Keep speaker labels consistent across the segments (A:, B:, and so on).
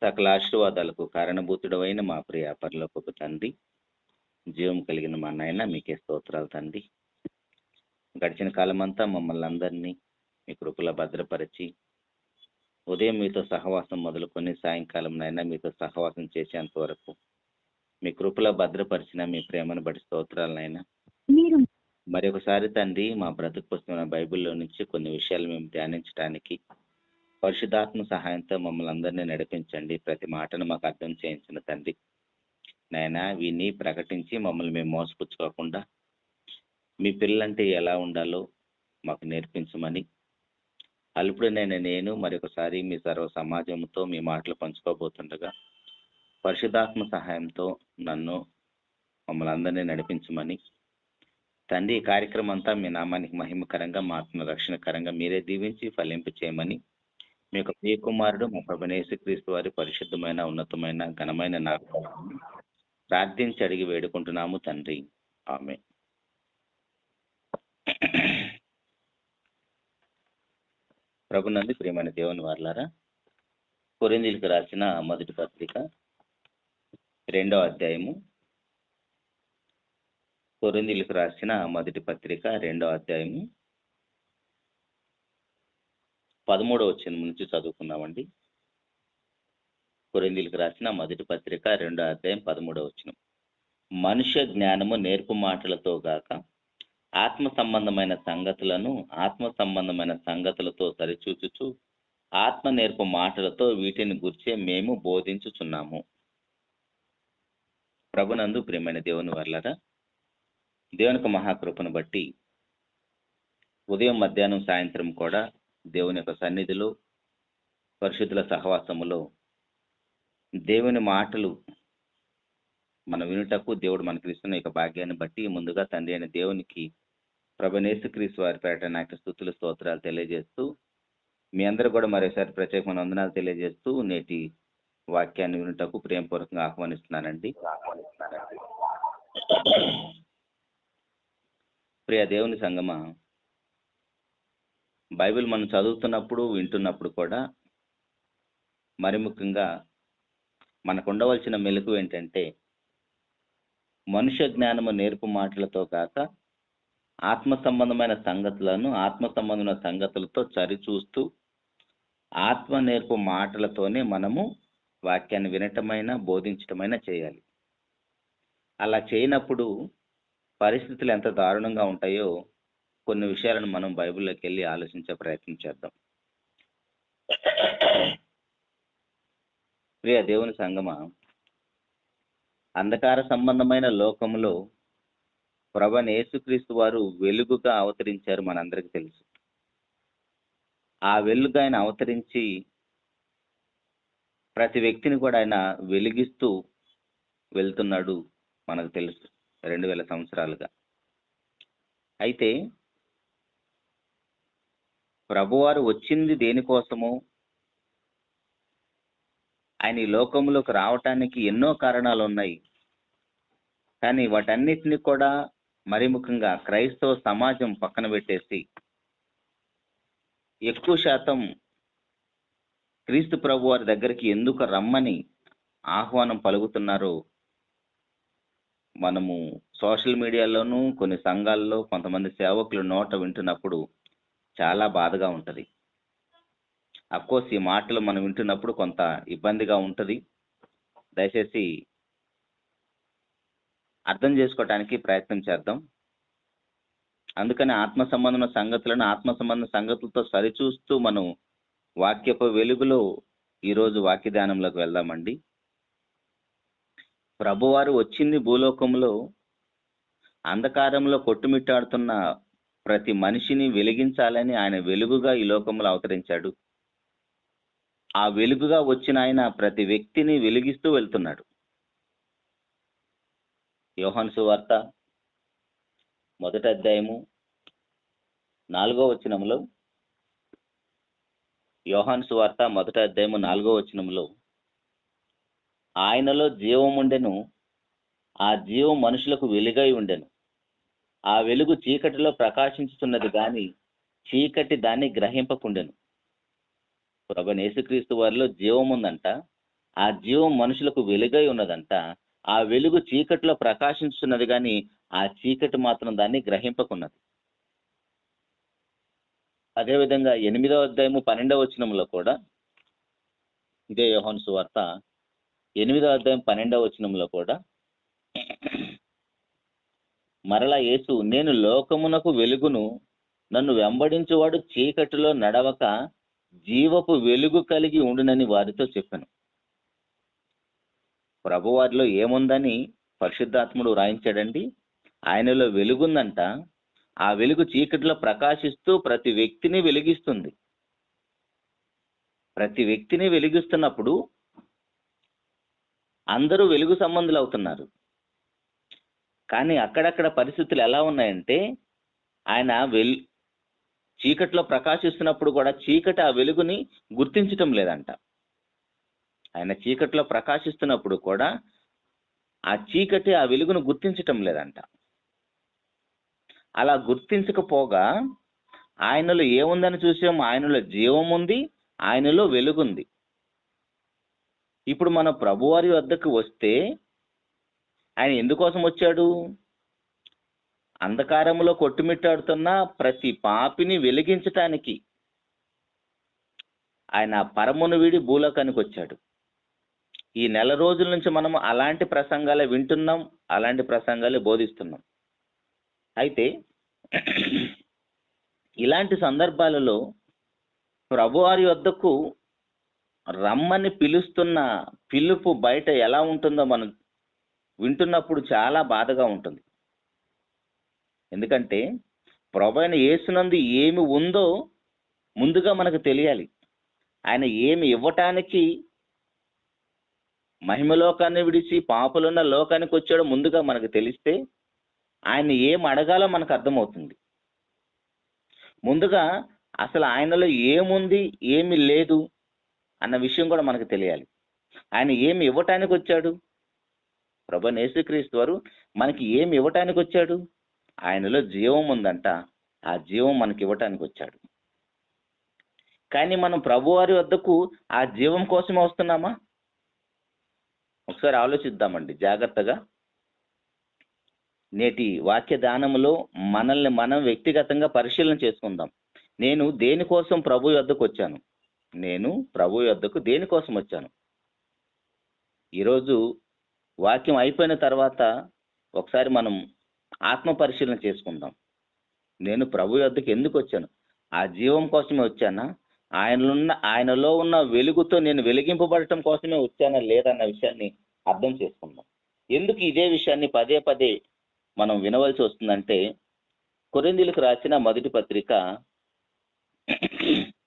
A: సకల ఆశీర్వాదాలకు కారణభూతుడవైన మా ప్రియ పరలోకపు తండ్రి, జీవం కలిగిన మా నాయన మీకే స్తోత్రాలు తండ్రి. గడిచిన కాలమంతా మమ్మల్ని అందరినీ మీ కృపలో భద్రపరిచి ఉదయం మీతో సహవాసం మొదలుకొని సాయంకాలం నైనా మీతో సహవాసం చేసేంత వరకు మీ కృపలో భద్రపరిచిన మీ ప్రేమను బట్టి స్తోత్రాలనైనా. మరొకసారి తండ్రి, మా బ్రతుకు పుస్తకమైన బైబిల్లో నుంచి కొన్ని విషయాలు మేము ధ్యానించడానికి పరిశుద్ధాత్మ సహాయంతో మమ్మల్ని అందరినీ నడిపించండి. ప్రతి మాటను మాకు అర్థం చేయించిన తండ్రి నాయనా, విని ప్రకటించి మమ్మల్ని మేము మోసపుచ్చుకోకుండా మీ పిల్లలంటే ఎలా ఉండాలో మాకు నేర్పించమని అల్పుడైన నేను మరొకసారి మీ సర్వ సమాజంతో మీ మాటలు పంచుకోబోతుండగా పరిశుద్ధాత్మ సహాయంతో నన్ను మమ్మల్ని అందరినీ నడిపించమని తండ్రి, ఈ కార్యక్రమం అంతా మీ నామానికి మహిమకరంగా, మా ఆత్మ రక్షణకరంగా మీరే దీవించి ఫలింపు చేయమని మీ యొక్క ప్రియ కుమారుడు మా ప్రభువైన యేసుక్రీస్తు వారి పరిశుద్ధమైన, ఉన్నతమైన, ఘనమైన నామమున ప్రార్థించి అడిగి వేడుకుంటున్నాము తండ్రి, ఆమేన్. ప్రభునందు ప్రియమైన దేవుని వారలారా, కొరింథీయులకు రాసిన మొదటి పత్రిక 2వ అధ్యాయము, కొరింథీయులకు రాసిన మొదటి పత్రిక 2వ అధ్యాయము 13వ వచనం నుంచి చదువుకున్నామండి. కొరింథీయులకు రాసిన మొదటి పత్రిక 2వ అధ్యాయం 13వ వచనం. మనుష్య జ్ఞానము నేర్పు మాటలతో గాక ఆత్మ సంబంధమైన సంగతులతో సరిచూచుచు ఆత్మ నేర్పు మాటలతో వీటిని గుర్చే మేము బోధించుచున్నాము. ప్రభునందు ప్రియమైన దేవుని వర్లారా, దేవునికి మహాకృపను బట్టి ఉదయం, మధ్యాహ్నం, సాయంత్రం కూడా దేవుని యొక్క సన్నిధిలో, పరిశుద్ధుల సహవాసములో దేవుని మాటలు మన వినుటకు దేవుడు మనకి ఇస్తున్న యొక్క భాగ్యాన్ని బట్టి ముందుగా తండ్రి అయిన దేవునికి ప్రభువైన యేసుక్రీస్తు వారి పేరట నాకు స్తుతులు, స్తోత్రాలు తెలియజేస్తూ మీ అందరూ కూడా మరోసారి ప్రత్యేకమైన వందనాలు తెలియజేస్తూ నేటి వాక్యాన్ని వినుటకు ప్రేమపూర్వకంగా ఆహ్వానిస్తున్నానండి. ప్రియ దేవుని సంగమా, బైబిల్ మనం చదువుతున్నప్పుడు, వింటున్నప్పుడు కూడా మరి ముఖ్యంగా మనకు ఉండవలసిన మెలకువ ఏంటంటే, మనుష్య జ్ఞానము నేర్పు మాటలతో కాక ఆత్మ సంబంధమైన సంగతులతో సరిచూస్తూ ఆత్మ నేర్పు మాటలతోనే మనము వాక్యాన్ని వినటమైనా, బోధించటమైనా చేయాలి. అలా చేయనప్పుడు పరిస్థితులు ఎంత దారుణంగా ఉంటాయో కొన్ని విషయాలను మనం బైబిల్లోకి వెళ్ళి ఆలోచించే ప్రయత్నం చేద్దాం. ప్రియ దేవుని సంగమా, అంధకార సంబంధమైన లోకములో ప్రభువైన యేసుక్రీస్తు వారు వెలుగుగా అవతరించారు, మనందరికీ తెలుసు. ఆ వెలుగు ఆయన అవతరించి ప్రతి వ్యక్తిని కూడా ఆయన వెలిగిస్తూ వెళ్తున్నాడు, మనకు తెలుసు 2000 సంవత్సరాలుగా. అయితే ప్రభువారు వచ్చింది దేనికోసము, ఆయన ఈ లోకంలోకి రావటానికి ఎన్నో కారణాలు ఉన్నాయి. కానీ వాటన్నిటిని కూడా మరి ముఖ్యంగా క్రైస్తవ సమాజం పక్కన పెట్టేసి ఎక్కువ శాతం క్రీస్తు ప్రభు వారి దగ్గరికి ఎందుకు రమ్మని ఆహ్వానం పలుకుతున్నారో మనము సోషల్ మీడియాలోనూ, కొన్ని సంఘాల్లో కొంతమంది సేవకులు నోట వింటున్నప్పుడు చాలా బాధగా ఉంటుంది. అఫ్కోర్స్ ఈ మాటలు మనం వింటున్నప్పుడు కొంత ఇబ్బందిగా ఉంటుంది. దయచేసి అర్థం చేసుకోవటానికి ప్రయత్నం చేద్దాం. అందుకని ఆత్మ సంబంధ సంగతులతో సరిచూస్తూ మనం వాక్యపు వెలుగులో ఈరోజు వాక్య ధ్యానంలోకి వెళ్దామండి. ప్రభువారు వచ్చింది భూలోకంలో అంధకారంలో కొట్టుమిట్టాడుతున్న ప్రతి మనిషిని వెలిగించాలని ఆయన వెలుగుగా ఈ లోకంలో అవతరించాడు. ఆ వెలుగుగా వచ్చిన ఆయన ప్రతి వ్యక్తిని వెలిగిస్తూ వెళ్తున్నాడు. యోహాను సువార్త 1వ అధ్యాయము 4వ వచనంలో, యోహాను సువార్త 1వ అధ్యాయము 4వ వచనంలో, ఆయనలో జీవం ఉండెను, ఆ జీవం మనుషులకు వెలుగై ఉండెను, ఆ వెలుగు చీకటిలో ప్రకాశించుతున్నది గాని చీకటి దాన్ని గ్రహింపకుండెను. ప్రభువైన యేసుక్రీస్తు వారిలో జీవం ఉందంట, ఆ జీవం మనుషులకు వెలుగై ఉన్నదంట. ఆ వెలుగు చీకటిలో ప్రకాశించున్నది కానీ ఆ చీకటి మాత్రం దాన్ని గ్రహింపకున్నది. అదేవిధంగా 8వ అధ్యాయము 12వ వచనంలో కూడా, ఇదే యోహాను సువార్త 8వ అధ్యాయం 12వ వచనంలో కూడా మరలా యేసు, నేను లోకమునకు వెలుగును, నన్ను వెంబడించువాడు చీకటిలో నడవక జీవపు వెలుగు కలిగి ఉండునని వారితో చెప్పాను. ప్రభువారిలో ఏముందని పరిశుద్ధాత్ముడు రాయించాడండి? ఆయనలో వెలుగుందంట. ఆ వెలుగు చీకటిలో ప్రకాశిస్తూ ప్రతి వ్యక్తిని వెలిగిస్తుంది. ప్రతి వ్యక్తిని వెలిగిస్తున్నప్పుడు అందరూ వెలుగు సంబంధులు అవుతున్నారు. కానీ అక్కడక్కడ పరిస్థితులు ఎలా ఉన్నాయంటే, ఆయన చీకటిలో ప్రకాశిస్తున్నప్పుడు కూడా చీకటి ఆ వెలుగుని గుర్తించటం లేదంట. ఆయన చీకటిలో ప్రకాశిస్తున్నప్పుడు కూడా ఆ చీకటి ఆ వెలుగును గుర్తించటం లేదంట. అలా గుర్తించకపోగా ఆయనలో ఏముందని చూసాం? ఆయనలో జీవం ఉంది, ఆయనలో వెలుగుంది. ఇప్పుడు మన ప్రభువారి వద్దకు వస్తే ఆయన ఎందుకోసం వచ్చాడు? అంధకారంలో కొట్టుమిట్టాడుతున్న ప్రతి పాపిని వెలిగించటానికి ఆయన పరమును వీడి భూలోకానికి వచ్చాడు. ఈ నెల రోజుల నుంచి మనం అలాంటి ప్రసంగాలే వింటున్నాం, అలాంటి ప్రసంగాలే బోధిస్తున్నాం. అయితే ఇలాంటి సందర్భాలలో ప్రభువారి వద్దకు రమ్మని పిలుస్తున్న పిలుపు బయట ఎలా ఉంటుందో మనం వింటున్నప్పుడు చాలా బాధగా ఉంటుంది. ఎందుకంటే ప్రభువైన యేసునందు ఏమి ఉందో ముందుగా మనకు తెలియాలి. ఆయన ఏమి ఇవ్వటానికి మహిమలోకాన్ని విడిచి పాపులున్న లోకానికి వచ్చాడో ముందుగా మనకు తెలిస్తే ఆయన ఏం అడగాలో మనకు అర్థమవుతుంది. ముందుగా అసలు ఆయనలో ఏముంది, ఏమి లేదు అన్న విషయం కూడా మనకు తెలియాలి. ఆయన ఏమి ఇవ్వటానికి వచ్చాడు? ప్రభువైన యేసుక్రీస్తు వారు మనకి ఏమి ఇవ్వటానికి వచ్చాడు? ఆయనలో జీవం ఉందంట. ఆ జీవం మనకి ఇవ్వటానికి వచ్చాడు. కానీ మనం ప్రభువారి వద్దకు ఆ జీవం కోసమే వస్తున్నామా? ఒకసారి ఆలోచిద్దామండి జాగ్రత్తగా. నేటి వాక్య దానములో మనల్ని మనం వ్యక్తిగతంగా పరిశీలన చేసుకుందాం. నేను దేనికోసం ప్రభు వద్దకు వచ్చాను? నేను ప్రభు వద్దకు దేనికోసం వచ్చాను? ఈరోజు వాక్యం అయిపోయిన తర్వాత ఒకసారి మనం ఆత్మ పరిశీలన చేసుకుందాం. నేను ప్రభు వద్దకు ఎందుకు వచ్చాను? ఆ జీవం కోసమే వచ్చానా? ఆయనలో ఉన్న వెలుగుతో నేను వెలిగింపబడటం కోసమే వచ్చానా లేదన్న విషయాన్ని అర్థం చేసుకుందాం. ఎందుకు ఇదే విషయాన్ని పదే పదే మనం వినవలసి వస్తుందంటే, కొరింథీయులకు రాసిన మొదటి పత్రిక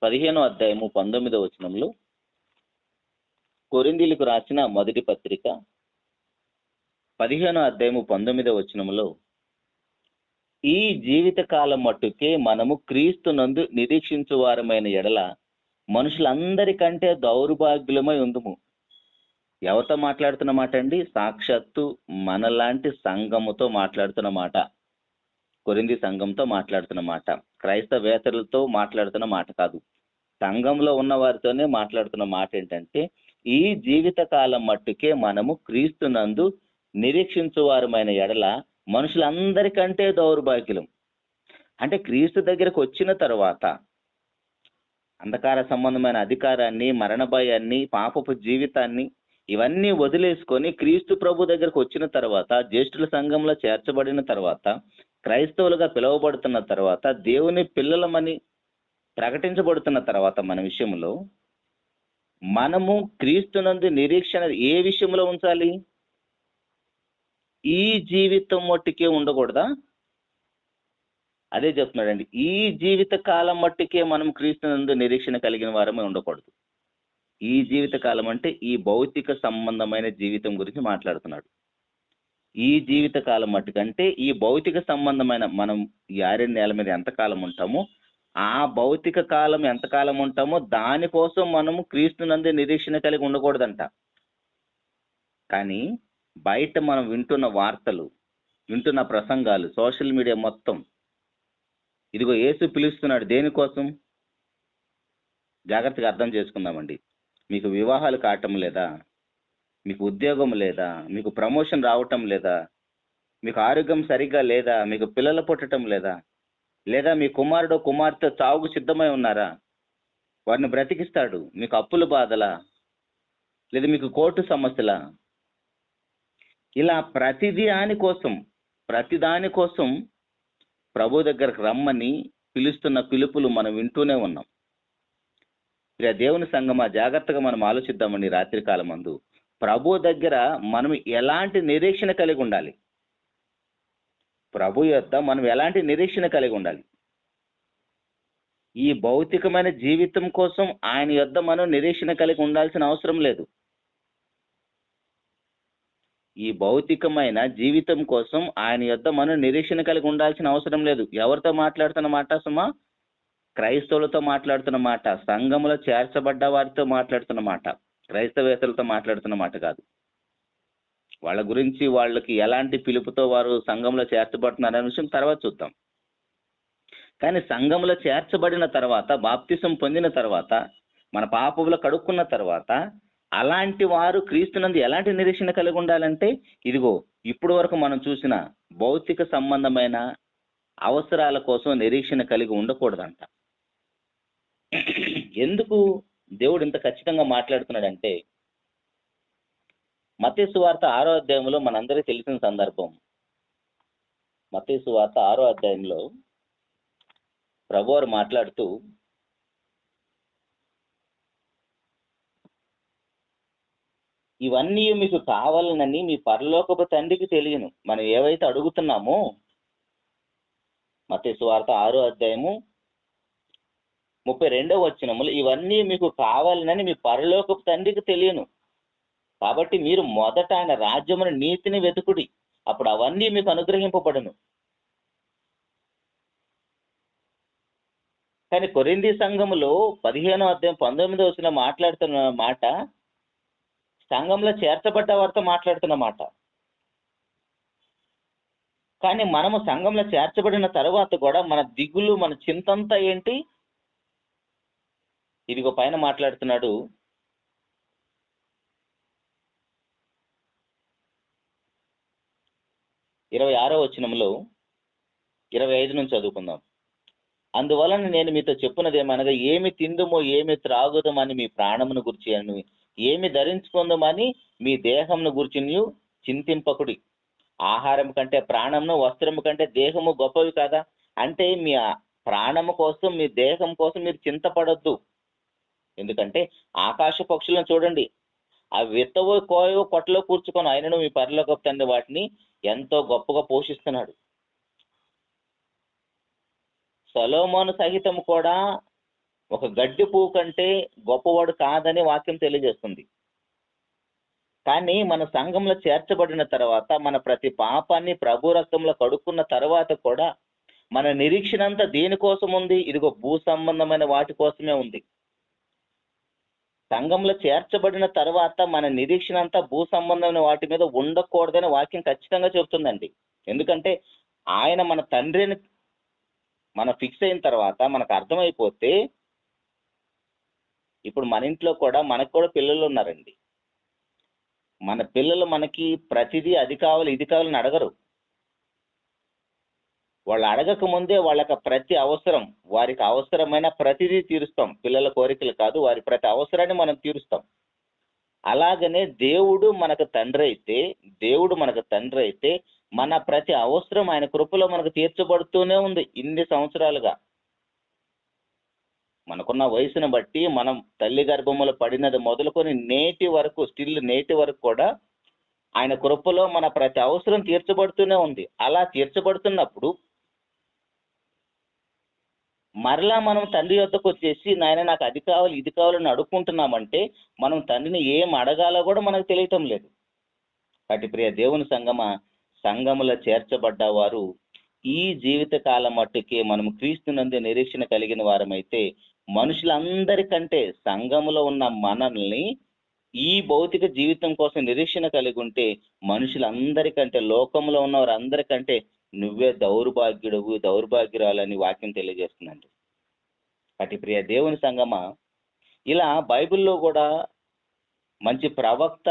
A: 15వ అధ్యాయము 19వ వచనంలో, కొరింథీయులకు రాసిన మొదటి పత్రిక 15వ అధ్యాయము 19వ వచనంలో, ఈ జీవిత కాలం మట్టుకే మనము క్రీస్తునందు నిరీక్షించు వారమైన ఎడల మనుషులందరికంటే దౌర్భాగ్యులమై ఉందుము. ఎవరితో మాట్లాడుతున్న మాట అండి? సాక్షాత్తు మనలాంటి సంఘముతో మాట్లాడుతున్న మాట, కొరింథీ సంఘంతో మాట్లాడుతున్న మాట, క్రైస్తవేతరులతో మాట్లాడుతున్న మాట కాదు. సంఘంలో ఉన్న వారితోనే మాట్లాడుతున్న మాట ఏంటంటే, ఈ జీవిత కాలం మట్టుకే మనము క్రీస్తునందు నిరీక్షించు వారమైన ఎడల మనుషులందరికంటే దౌర్భాగ్యులం. అంటే క్రీస్తు దగ్గరకు వచ్చిన తర్వాత అంధకార సంబంధమైన అధికారాన్ని, మరణ భయాన్ని, పాపపు జీవితాన్ని ఇవన్నీ వదిలేసుకొని క్రీస్తు ప్రభు దగ్గరకు వచ్చిన తర్వాత, జ్యేష్ఠుల సంఘంలో చేర్చబడిన తర్వాత, క్రైస్తవులుగా పిలువబడుతున్న తర్వాత, దేవుని పిల్లలమని ప్రకటించబడుతున్న తర్వాత మన విషయంలో మనము క్రీస్తునందు నిరీక్షణ ఏ విషయంలో ఉంచాలి? ఈ జీవితం మట్టుకే ఉండకూడదా? అదే చెప్తున్నాడండి. ఈ జీవిత కాలం మట్టుకే మనం క్రీస్తునందు నిరీక్షణ కలిగిన వారమే ఉండకూడదు. ఈ జీవిత కాలం అంటే ఈ భౌతిక సంబంధమైన జీవితం గురించి మాట్లాడుతున్నాడు. ఈ జీవిత కాలం మట్టుకంటే ఈ భౌతిక సంబంధమైన మనం ఈ ఆరేడు నేల మీద ఎంతకాలం ఉంటామో ఆ భౌతిక కాలం ఎంతకాలం ఉంటామో దానికోసం మనము క్రీస్తునందు నిరీక్షణ కలిగి ఉండకూడదంట. కానీ బయట మనం వింటున్న వార్తలు, వింటున్న ప్రసంగాలు, సోషల్ మీడియా మొత్తం, ఇదిగో యేసు పిలుస్తున్నాడు దేనికోసం? జాగ్రత్తగా అర్థం చేసుకుందామండి. మీకు వివాహాలు కావటం లేదా? మీకు ఉద్యోగం లేదా, మీకు ప్రమోషన్ రావటం లేదా, మీకు ఆరోగ్యం సరిగ్గా లేదా, మీకు పిల్లలు పుట్టడం లేదా, లేదా మీ కుమారుడు కుమార్తె చావుకు సిద్ధమై ఉన్నారా, వారిని బ్రతికిస్తాడు. మీకు అప్పుల బాధలా, లేదా మీకు కోర్టు సమస్యలా, ఇలా ప్రతిదాని కోసం ప్రభు దగ్గరకు రమ్మని పిలుస్తున్న పిలుపులు మనం వింటూనే ఉన్నాం. ఇక దేవుని సంగమా, జాగ్రత్తగా మనం ఆలోచిద్దామండి. రాత్రి కాలం మందు ప్రభు దగ్గర మనం ఎలాంటి నిరీక్షణ కలిగి ఉండాలి? ప్రభు యొద్ద మనం ఎలాంటి నిరీక్షణ కలిగి ఉండాలి? ఈ భౌతికమైన జీవితం కోసం ఆయన యొద్ద మనం నిరీక్షణ కలిగి ఉండాల్సిన అవసరం లేదు. ఈ భౌతికమైన జీవితం కోసం ఆయన యొద్ద మనం నిరీక్షణ కలిగి ఉండాల్సిన అవసరం లేదు. ఎవరితో మాట్లాడుతున్న మాట సుమా? క్రైస్తవులతో మాట్లాడుతున్న మాట, సంఘములో చేర్చబడ్డ వారితో మాట్లాడుతున్న మాట, క్రైస్తవేతలతో మాట్లాడుతున్న మాట కాదు. వాళ్ళ గురించి, వాళ్ళకి ఎలాంటి పిలుపుతో వారు సంఘంలో చేర్చబడుతున్నారు అనే విషయం తర్వాత చూద్దాం. కానీ సంఘంలో చేర్చబడిన తర్వాత, బాప్తిసం పొందిన తర్వాత, మన పాపములు కడుక్కున్న తర్వాత, అలాంటి వారు క్రీస్తునందు ఎలాంటి నిరీక్షణ కలిగి ఉండాలంటే, ఇదిగో ఇప్పుడు వరకు మనం చూసిన భౌతిక సంబంధమైన అవసరాల కోసం నిరీక్షణ కలిగి ఉండకూడదంట. ఎందుకు దేవుడు ఇంత ఖచ్చితంగా మాట్లాడుతున్నాడంటే, మత్తయి సువార్త 6వ అధ్యాయంలో మనందరికీ తెలిసిన సందర్భం. మత్తయి సువార్త 6వ అధ్యాయంలో ప్రభువారు మాట్లాడుతూ, ఇవన్నీ మీకు కావాలనని మీ పరలోకపు తండ్రికి తెలియను. మనం ఏవైతే అడుగుతున్నామో, మత్తయి సువార్త 6వ అధ్యాయము 32వ వచనములు, ఇవన్నీ మీకు కావాలనని మీ పరలోకపు తండ్రికి తెలియను. కాబట్టి మీరు మొదట ఆయన రాజ్యమును నీతిని వెతుకుడి, అప్పుడు అవన్నీ మీకు అనుగ్రహింపబడును. కానీ కొరింథీ సంఘములో 15వ అధ్యాయం 19వ వచనం మాట్లాడుతున్న మాట సంఘంలో చేర్చబడ్డ వారితో మాట్లాడుతున్న మాట. కానీ మనము సంఘంలో చేర్చబడిన తర్వాత కూడా మన దిగులు, మన చింతంతా ఏంటి? ఇదిగో పైన మాట్లాడుతున్నాడు, 26వ వచనంలో 25 నుంచి చదువుకుందాం. అందువలన నేను మీతో చెప్పున్నది ఏమనగా, ఏమి తిందుమో ఏమి త్రాగుదమని మీ ప్రాణమును గురించి, ఏమి ధరించుకుందామని మీ దేహమును గురించి చింతింపకుడి. ఆహారం కంటే ప్రాణమును, వస్త్రము కంటే దేహము గొప్పవి కదా. అంటే మీ ప్రాణము కోసం, మీ దేహం కోసం మీరు చింతపడొద్దు. ఎందుకంటే ఆకాశ పక్షులను చూడండి, అవి విత్తవో కోయో కొట్టలో కూర్చుకొని, ఆయనను మీ పరలోకపు తండ్రి వాటిని ఎంతో గొప్పగా పోషిస్తున్నాడు. సొలొమోను సహితం కూడా ఒక గడ్డి పువ్వు కంటే గొప్పవాడు కాదని వాక్యం తెలియజేస్తుంది. కానీ మన సంఘంలో చేర్చబడిన తర్వాత, మన ప్రతి పాపాన్ని ప్రభు రక్తంలో కడుక్కున్న తర్వాత కూడా మన నిరీక్షణ అంతా దేనికోసం ఉంది? ఇదిగో భూ సంబంధమైన వాటి కోసమే ఉంది. సంఘంలో చేర్చబడిన తర్వాత మన నిరీక్షణ అంతా భూ సంబంధమైన వాటి మీద ఉండకూడదని వాక్యం ఖచ్చితంగా చెబుతుందండి. ఎందుకంటే ఆయన మన తండ్రిని మనం ఫిక్స్ అయిన తర్వాత, మనకు అర్థమైపోతే, ఇప్పుడు మన ఇంట్లో కూడా మనకు కూడా పిల్లలు ఉన్నారండి. మన పిల్లలు మనకి ప్రతిదీ అది కావాలి ఇది కావాలని అడగరు. వాళ్ళు అడగక ముందే వాళ్ళకి ప్రతి అవసరం, వారికి అవసరమైన ప్రతిదీ తీరుస్తాం. పిల్లల కోరికలు కాదు, వారి ప్రతి అవసరాన్ని మనం తీరుస్తాం. అలాగనే దేవుడు మనకు తండ్రి అయితే మన ప్రతి అవసరం ఆయన కృపలో మనకు తీర్చబడుతూనే ఉంది. ఇన్ని సంవత్సరాలుగా మనకున్న వయసును బట్టి, మనం తల్లి గర్భములో పడినది మొదలుకొని నేటి వరకు కూడా ఆయన కృపలో మన ప్రతి అవసరం తీర్చబడుతూనే ఉంది. అలా తీర్చబడుతున్నప్పుడు మరలా మనం తండ్రి యొద్దకు వచ్చేసి, నాయన నాకు అది కావాలి ఇది కావాలని అడుక్కుంటున్నామంటే, మనం తండ్రిని ఏం అడగాలో కూడా మనకు తెలియటం లేదు. కాబట్టి ప్రియ దేవుని సంఘములో చేర్చబడ్డ వారు ఈ జీవిత కాలం మట్టుకే మనం క్రీస్తునందు నిరీక్షణ కలిగిన వారమైతే, మనుషులందరికంటే సంఘములో ఉన్న మనల్ని ఈ భౌతిక జీవితం కోసం నిరీక్షణ కలిగి ఉంటే, మనుషులందరికంటే, లోకంలో ఉన్న వారందరికంటే నువ్వే దౌర్భాగ్యురాలని వాక్యం తెలియజేస్తుందండి. అటు ప్రియ దేవుని సంగమా, ఇలా బైబిల్లో కూడా మంచి ప్రవక్త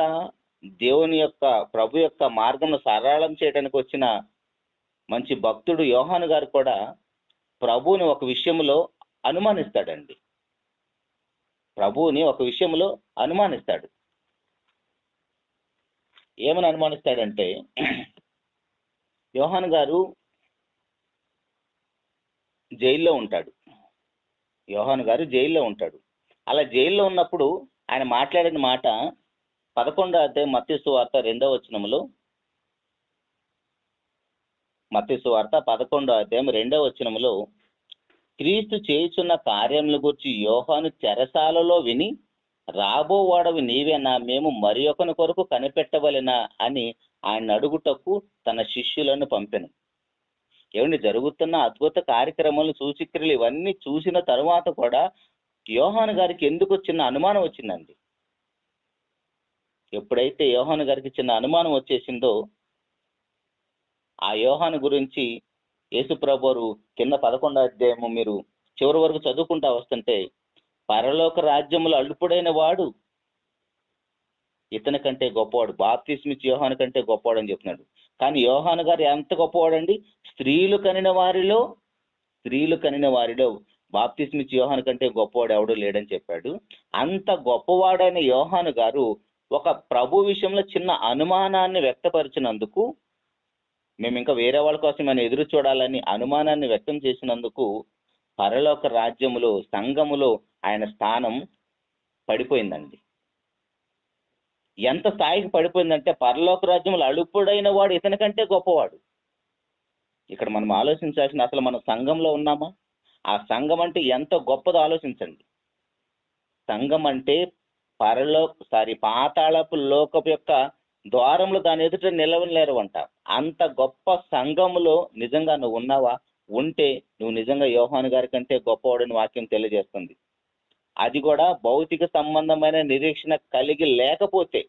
A: దేవుని యొక్క ప్రభు యొక్క మార్గంను సరళం చేయడానికి వచ్చిన మంచి భక్తుడు యోహాను గారు కూడా ప్రభువుని ఒక విషయంలో అనుమానిస్తాడండి. ప్రభువుని ఒక విషయంలో అనుమానిస్తాడు. ఏమని అనుమానిస్తాడంటే, యోహాను గారు జైల్లో ఉంటాడు. యోహాను గారు జైల్లో ఉంటాడు. అలా జైల్లో ఉన్నప్పుడు ఆయన మాట్లాడిన మాట 11వ అధ్యాయం మత్తయి సువార్త 2వ వచనములో, మత్తయి సువార్త 11వ అధ్యాయం 2వ వచనములో, క్రీస్తు చేయుచున్న కార్యముల గురించి యోహాను చెరసాలలో విని, రాబోవాడవి నీవేనా, మేము మరి ఒకని కొరకు కనిపెట్టవలెనా అని ఆయన అడుగుటకు తన శిష్యులను పంపెను. ఏమండి, జరుగుతున్న అద్భుత కార్యక్రమాలు, సూచక్రియలు ఇవన్నీ చూసిన తరువాత కూడా యోహాను గారికి ఎందుకు చిన్న అనుమానం వచ్చిందండి. ఎప్పుడైతే యోహాను గారికి చిన్న అనుమానం వచ్చేసిందో, ఆ యోహాను గురించి యేసుప్రభువు కింద 11వ అధ్యాయము మీరు చివరి వరకు చదువుకుంటా వస్తుంటే, పరలోక రాజ్యములు అల్లుపుడైన వాడు ఇతని కంటే గొప్పవాడు, బాప్తిస్మిచ్చి యోహాను కంటే గొప్పవాడు అని చెప్తున్నాడు. కానీ యోహాను గారు ఎంత గొప్పవాడండి, స్త్రీలు కనిన వారిలో బాప్తిస్మిచ్చి యోహాను కంటే గొప్పవాడు ఎవడు లేడని చెప్పాడు. అంత గొప్పవాడైన యోహాను గారు ఒక ప్రభు విషయంలో చిన్న అనుమానాన్ని వ్యక్తపరిచినందుకు, మేము ఇంకా వేరే వాళ్ళ కోసం మనం ఎదురు చూడాలని అనుమానాన్ని వ్యక్తం చేసినందుకు, పరలోక రాజ్యములో సంఘములో ఆయన స్థానం పడిపోయిందండి. ఎంత స్థాయికి పడిపోయిందంటే, పరలోక రాజ్యములు అలుపుడైన వాడు ఇతని కంటే గొప్పవాడు. ఇక్కడ మనం ఆలోచించాల్సిన, అసలు మనం సంఘంలో ఉన్నామా? ఆ సంఘం అంటే ఎంత గొప్పదో ఆలోచించండి. సంఘం అంటే పాతాళపు లోకపు యొక్క ద్వారములు దాని ఎదుట నిలవలేరు అంట. అంత గొప్ప సంఘములో నిజంగా నువ్వు ఉన్నావా? ఉంటే నువ్వు నిజంగా యోహాను గారి కంటే గొప్పవాడని వాక్యం తెలియజేస్తుంది. అది కూడా భౌతిక సంబంధమైన నిరీక్షణ కలిగి లేకపోతే,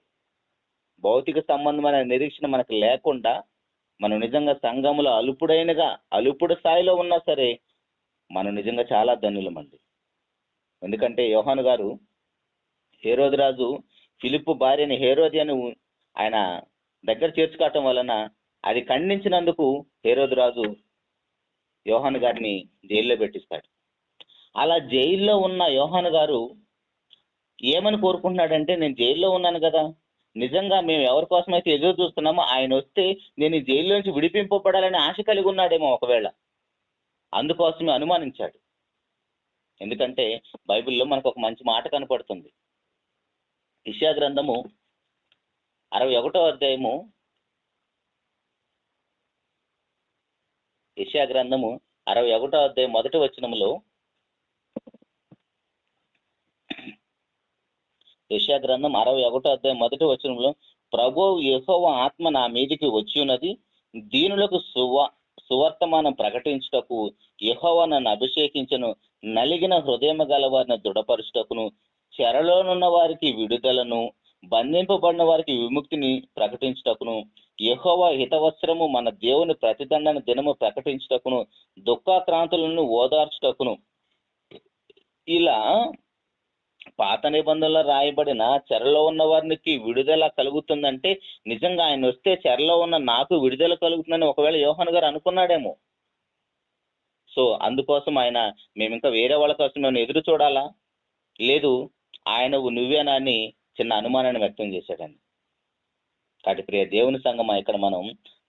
A: భౌతిక సంబంధమైన నిరీక్షణ మనకు లేకుండా మనం నిజంగా సంఘములో అలుపుడు స్థాయిలో ఉన్నా సరే మనం నిజంగా చాలా ధన్యులమండి. ఎందుకంటే యోహాను గారు హేరోదు రాజు ఫిలిప్పు భార్యని హేరోదియను ఆయన దగ్గర చేర్చుకోవటం వలన అది ఖండించినందుకు హేరోదు రాజు యోహాను గారిని జైల్లో పెట్టిస్తాడు. అలా జైల్లో ఉన్న యోహాను గారు ఏమని కోరుకుంటున్నాడంటే, నేను జైల్లో ఉన్నాను కదా, నిజంగా మేము ఎవరి కోసమైతే ఎదురు చూస్తున్నామో ఆయన వస్తే నేను ఈ జైల్లో నుంచి విడిపింపబడాలని ఆశ కలిగి ఉన్నాడేమో ఒకవేళ. అందుకోసమే అనుమానించాడు. ఎందుకంటే బైబిల్లో మనకు ఒక మంచి మాట కనపడుతుంది. యెషయా గ్రంథము 61వ అధ్యాయము, యెషయా గ్రంథము 61వ అధ్యాయం 1వ వచనములో, యెషయా గ్రంథం 61వ అధ్యాయం 1వ వచనంలో, ప్రభువు యెహోవా ఆత్మ నా మీదికి వచ్చి ఉన్నది, దీనులకు సువర్తమానం ప్రకటించుటకు యెహోవా నన్ను అభిషేకించను, నలిగిన హృదయము గల వారిని దృఢపరుచుటకును, చెరలోనున్న వారికి విడుదలను, బంధింపబడిన వారికి విముక్తిని ప్రకటించుటకును, యెహోవా హితవస్త్రము మన దేవుని ప్రతిదండన దినము ప్రకటించుటకును, దుఃఖాక్రాంతులను ఓదార్చుటకును. ఇలా పాత నిబంధనలో రాయబడిన చెరలో ఉన్న వారికి విడుదల కలుగుతుందంటే, నిజంగా ఆయన వస్తే చెరలో ఉన్న నాకు విడుదల కలుగుతుందని ఒకవేళ యోహాను గారు అనుకున్నాడేమో. సో అందుకోసం ఆయన, మేము ఇంకా వేరే వాళ్ళ కోసం నేను ఎదురు చూడాలా, లేదు ఆయన నువ్వేనా అని చిన్న అనుమానాన్ని వ్యక్తం చేశాడండి. కాబట్టి ప్రియ దేవుని సంగమా, ఇక్కడ మనం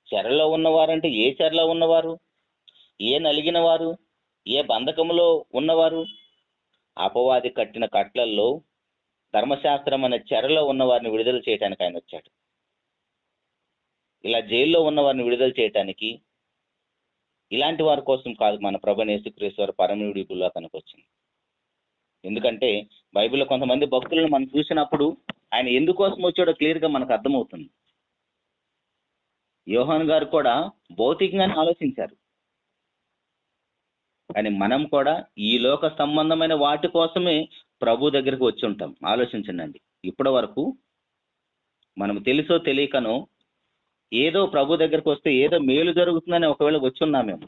A: చెరలో ఉన్నవారంటే ఏ చెరలో ఉన్నవారు, ఏ నలిగిన వారు, ఏ బంధకములో ఉన్నవారు? అపవాది కట్టిన కట్లల్లో ధర్మశాస్త్రం అనే చెరలో ఉన్న వారిని విడుదల చేయడానికి ఆయన వచ్చాడు. ఇలా జైల్లో ఉన్న వారిని విడుదల చేయటానికి, ఇలాంటి వారి కోసం కాదు మన ప్రభువైన యేసుక్రీస్తు వారు పరమయుడి భూలోకానికి వచ్చింది. ఎందుకంటే బైబిల్లో కొంతమంది భక్తులను మనం చూసినప్పుడు ఆయన ఎందుకోసం వచ్చాడో క్లియర్గా మనకు అర్థమవుతుంది. యోహాను గారు కూడా భౌతికంగానే ఆలోచించారు, కానీ మనం కూడా ఈ లోక సంబంధమైన వాటి కోసమే ప్రభు దగ్గరికి వచ్చి ఉంటాం. ఆలోచించండి. ఇప్పటి వరకు మనం తెలుసో తెలియకనో ఏదో ప్రభు దగ్గరికి వస్తే ఏదో మేలు జరుగుతుందని ఒకవేళ వచ్చి ఉన్నామేమో,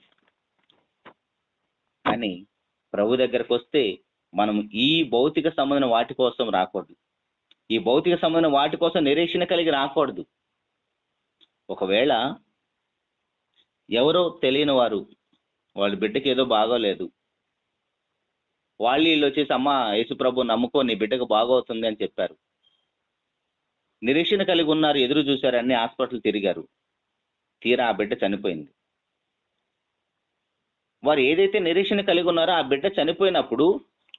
A: కానీ ప్రభు దగ్గరకు వస్తే మనం ఈ భౌతిక సంబంధమైన వాటి కోసం రాకూడదు. ఈ భౌతిక సంబంధం వాటి కోసం నిరీక్షణ కలిగి రాకూడదు. ఒకవేళ ఎవరో తెలియని వారు వాళ్ళ బిడ్డకి ఏదో బాగోలేదు, వీళ్ళు వచ్చేసి అమ్మ యేసుప్రభు నమ్ముకో నీ బిడ్డకు బాగవుతుంది అని చెప్పారు. నిరీక్షణ కలిగి ఉన్నారు, ఎదురు చూశారు, అన్ని హాస్పిటల్ తిరిగారు, తీరా ఆ బిడ్డ చనిపోయింది. వారు ఏదైతే నిరీక్షణ కలిగి ఉన్నారో ఆ బిడ్డ చనిపోయినప్పుడు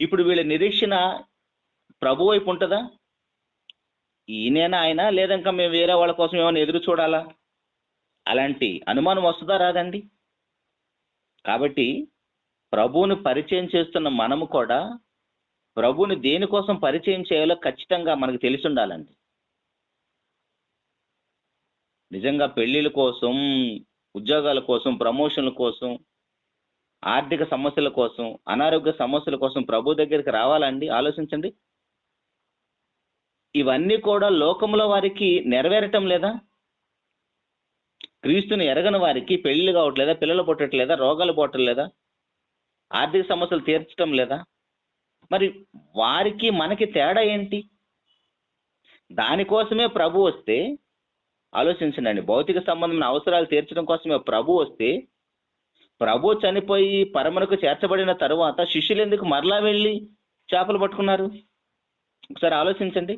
A: ఇప్పుడు వీళ్ళ నిరీక్షణ ప్రభు వైపు ఉంటుందా? ఈయనేనా ఆయన, లేదా ఇంకా మేము వేరే వాళ్ళ కోసం ఏమైనా ఎదురు చూడాలా? అలాంటి అనుమానం వస్తుందా రాదండి? కాబట్టి ప్రభువుని పరిచయం చేస్తున్న మనము కూడా ప్రభువుని దేనికోసం పరిచయం చేయాలో ఖచ్చితంగా మనకు తెలిసి ఉండాలండి. నిజంగా పెళ్లిళ్ళ కోసం, ఉద్యోగాల కోసం, ప్రమోషన్ల కోసం, ఆర్థిక సమస్యల కోసం, అనారోగ్య సమస్యల కోసం ప్రభు దగ్గరికి రావాలండి? ఆలోచించండి. ఇవన్నీ కూడా లోకంలో వారికి నెరవేరటం లేదా? క్రీస్తుని ఎరగని వారికి పెళ్లిళ్ళు కావట్లేదా, పిల్లలు పుట్టట్లేదా, రోగాలు పుట్టలేదా, ఆర్థిక సమస్యలు తీర్చడం లేదా? మరి వారికి మనకి తేడా ఏంటి? దానికోసమే ప్రభు వస్తే, ఆలోచించండి, భౌతిక సంబంధమైన అవసరాలు తీర్చడం కోసమే ప్రభు వస్తే, ప్రభు చనిపోయి పరమునకు చేర్చబడిన తరువాత శిష్యులు ఎందుకు మరలా వెళ్ళి చేపలు పట్టుకున్నారు? ఒకసారి ఆలోచించండి.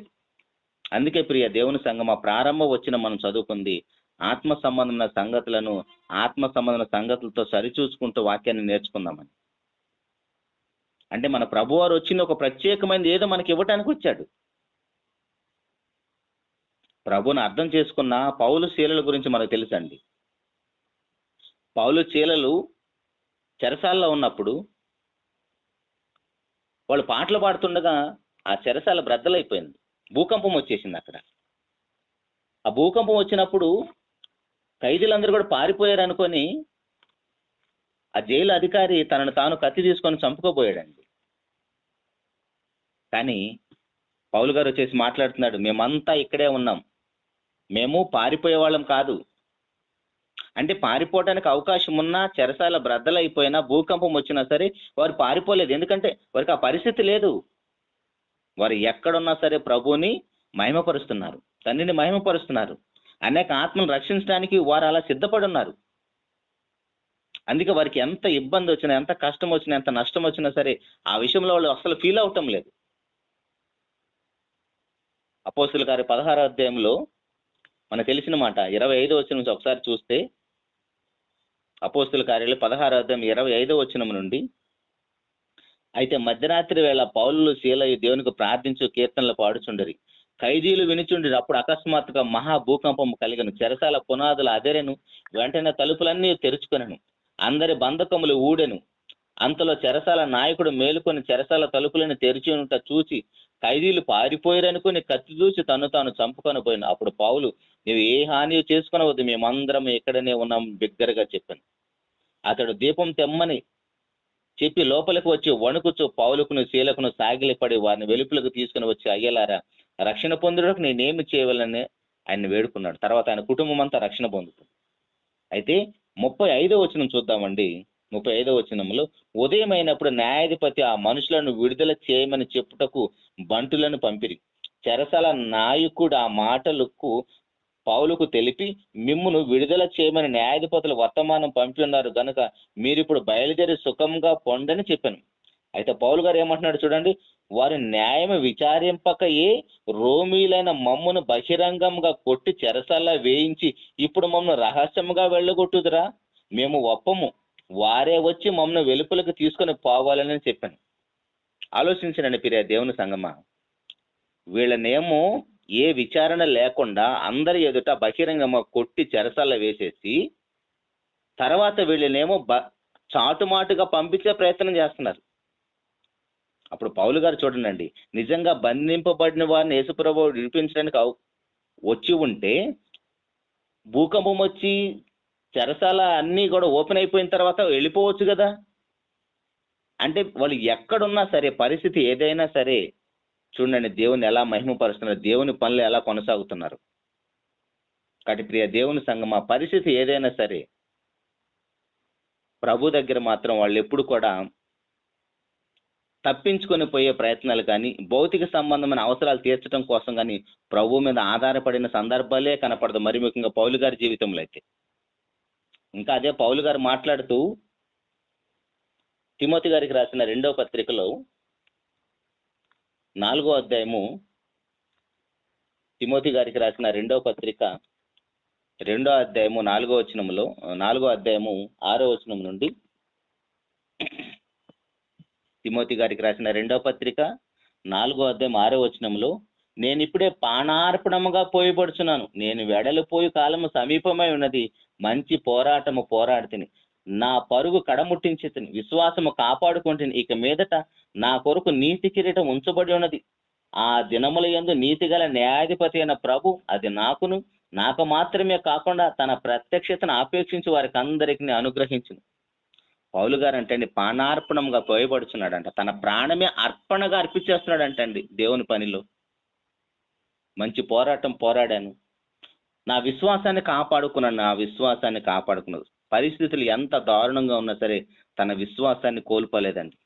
A: అందుకే ప్రియ దేవుని సంగమా, ప్రారంభం వచ్చిన మనం చదువుకుంది ఆత్మ సంబంధమైన సంగతులను ఆత్మ సంబంధమైన సంగతులతో సరిచూసుకుంటూ వాక్యాన్ని నేర్చుకుందామని. అంటే మన ప్రభు వారు వచ్చిన ఒక ప్రత్యేకమైనది ఏదో మనకి ఇవ్వటానికి వచ్చాడు. ప్రభుని అర్థం చేసుకున్న పౌలు శీలల గురించి మనకు తెలుసండి. పౌలు శీలలు చెరసాలలో ఉన్నప్పుడు వాళ్ళు పాటలు పాడుతుండగా ఆ చెరసాల బ్రద్దలైపోయింది, భూకంపం వచ్చేసింది అక్కడ. ఆ భూకంపం వచ్చినప్పుడు ఖైదీలందరూ కూడా పారిపోయారు అనుకొని ఆ జైలు అధికారి తనను తాను కత్తి తీసుకొని చంపుకోబోయాడండి. కానీ పౌలు గారు వచ్చేసి మాట్లాడుతున్నాడు, మేమంతా ఇక్కడే ఉన్నాం, మేము పారిపోయే వాళ్ళం కాదు. అంటే పారిపోవడానికి అవకాశం ఉన్నా, చెరసాల బ్రద్దలైపోయినా, భూకంపం వచ్చినా సరే వారు పారిపోలేదు. ఎందుకంటే వారికి ఆ పరిస్థితి లేదు. వారు ఎక్కడున్నా సరే ప్రభువుని మహిమపరుస్తున్నారు, తండ్రిని మహిమపరుస్తున్నారు. అనేక ఆత్మను రక్షించడానికి వారు అలా సిద్ధపడి ఉన్నారు. అందుకే వారికి ఎంత ఇబ్బంది వచ్చినా, ఎంత కష్టం వచ్చినా, ఎంత నష్టం వచ్చినా సరే ఆ విషయంలో వాళ్ళు అసలు ఫీల్ అవటం లేదు. అపోస్తుల కార్య 16వ అధ్యాయంలో మనకు తెలిసిన మాట 25వ వచనం నుంచి ఒకసారి చూస్తే, అపోస్తుల కార్యాలు 16వ అధ్యాయం 25వ వచనం నుండి, అయితే మధ్యరాత్రి వేళ పౌలు శీలయు దేవునికి ప్రార్థించు కీర్తనలు పాడుచుండరి, ఖైదీలు వినిచుండిరి. అప్పుడు అకస్మాత్తుగా మహా భూకంపం కలిగను, చెరసాల పునాదులు అదెరెను, వెంటనే తలుపులన్నీ తెరుచుకొనెను, అందరి బంధకములు ఊడెను. అంతలో చెరసాల నాయకుడు మేలుకొని చెరసాల తలుపులను తెరిచి ఉంట చూసి ఖైదీలు పారిపోయారనుకుని కత్తి దూసి తను తాను చంపుకొని పోయిన. అప్పుడు పౌలు, నువ్వు ఏ హాని చేసుకునవద్దు, మేమందరం ఇక్కడనే ఉన్నాం బిగ్గరగా చెప్పాను. అతడు దీపం తెమ్మని చెప్పి లోపలికి వచ్చి వణుకుచు పౌలుకును శీలకును సాగిలిపడి వారిని వెలుపులకు తీసుకుని వచ్చి, అయ్యలారా, రక్షణ పొందుటకు నేనేమి చేయవాలని ఆయన వేడుకున్నాడు. తర్వాత ఆయన కుటుంబం అంతా రక్షణ పొందుతుంది. అయితే 35వ వచనం చూద్దామండి. 35వ వచనంలో, ఉదయం అయినప్పుడు న్యాయాధిపతి ఆ మనుషులను విడుదల చేయమని చెప్పుటకు బంటులను పంపిరి. చెరసాల నాయకుడు ఆ మాటలకు పౌలుకు తెలిపి, మిమ్మును విడుదల చేయమని న్యాయాధిపతులు వర్తమానం పంపి ఉన్నారు కనుక మీరిప్పుడు బయలుదేరి సుఖంగా పొండని చెప్పాను. అయితే పౌలు గారు ఏమంటున్నాడు చూడండి, వారి న్యాయం విచారింపకయే రోమీలైన మమ్మును బహిరంగంగా కొట్టి చెరసాల వేయించి ఇప్పుడు మమ్మల్ని రహస్యంగా వెళ్ళగొట్టుదురా? మేము ఒప్పము, వారే వచ్చి మమ్మల్ని వెలుపులకు తీసుకొని పోవాలని చెప్పాను. ఆలోచించండి ప్రియ దేవుని సంగమా, వీళ్ళనేమో ఏ విచారణ లేకుండా అందరి ఎదుట బహిరంగంగా కొట్టి చెరసాల వేసేసి తర్వాత వీళ్ళనేమో చాటుమాటుగా పంపించే ప్రయత్నం చేస్తున్నారు. అప్పుడు పౌలు గారు చూడండి, నిజంగా బంధింపబడిన వారిని యేసుప్రభువు విడిపించడానికి వచ్చి ఉంటే భూకంపం వచ్చి చెరసాల అన్నీ కూడా ఓపెన్ అయిపోయిన తర్వాత వెళ్ళిపోవచ్చు కదా. అంటే వాళ్ళు ఎక్కడున్నా సరే, పరిస్థితి ఏదైనా సరే, చూడండి దేవుని ఎలా మహిమపరుస్తున్నారు, దేవుని పనులు ఎలా కొనసాగుతున్నారు. కాబట్టి ప్రియ దేవుని సంగమా, పరిస్థితి ఏదైనా సరే ప్రభు దగ్గర మాత్రం వాళ్ళు ఎప్పుడు కూడా తప్పించుకొని పోయే ప్రయత్నాలు కానీ, భౌతిక సంబంధమైన అవసరాలు తీర్చడం కోసం కానీ ప్రభువు మీద ఆధారపడిన సందర్భాలే కనపడదు. మరి ముఖ్యంగా పౌలు గారి జీవితంలో అయితే. ఇంకా అదే పౌలు గారు మాట్లాడుతూ తిమోతి గారికి రాసిన 2వ పత్రికలో 4వ అధ్యాయము, తిమోతి గారికి రాసిన 2వ పత్రిక 2వ అధ్యాయము 4వ వచనంలో 4వ అధ్యాయము 6వ వచనం నుండి, తిమోతి గారికి రాసిన 2వ పత్రిక 4వ అధ్యాయం 6వ వచనంలో, నేను ఇప్పుడే పానార్పణముగా పోయబడుచున్నాను, నేను వెడలిపోయి కాలము సమీపమై ఉన్నది, మంచి పోరాటము పోరాడితిని, నా పరుగు కడముట్టించితిని, విశ్వాసము కాపాడుకుంటుని, ఇక మీదట నా కొరకు నీతి కిరీటం ఉంచబడి ఉన్నది, ఆ దినముల యందు నీతిగల న్యాయాధిపతి అయిన ప్రభు అది నాకు మాత్రమే కాకుండా తన ప్రత్యక్షతను ఆపేక్షించి వారికి అందరికీ అనుగ్రహించును. పౌలు గారు అంటే పానార్పణంగా పోయబడుచున్నాడంట. తన ప్రాణమే అర్పణగా అర్పించేస్తున్నాడంటండి దేవుని పనిలో. మంచి పోరాటం పోరాడాను, నా విశ్వాసాన్ని కాపాడుకున్నాను. పరిస్థితులు ఎంత దారుణంగా ఉన్నా సరే తన విశ్వాసాన్ని కోల్పోలేదండి.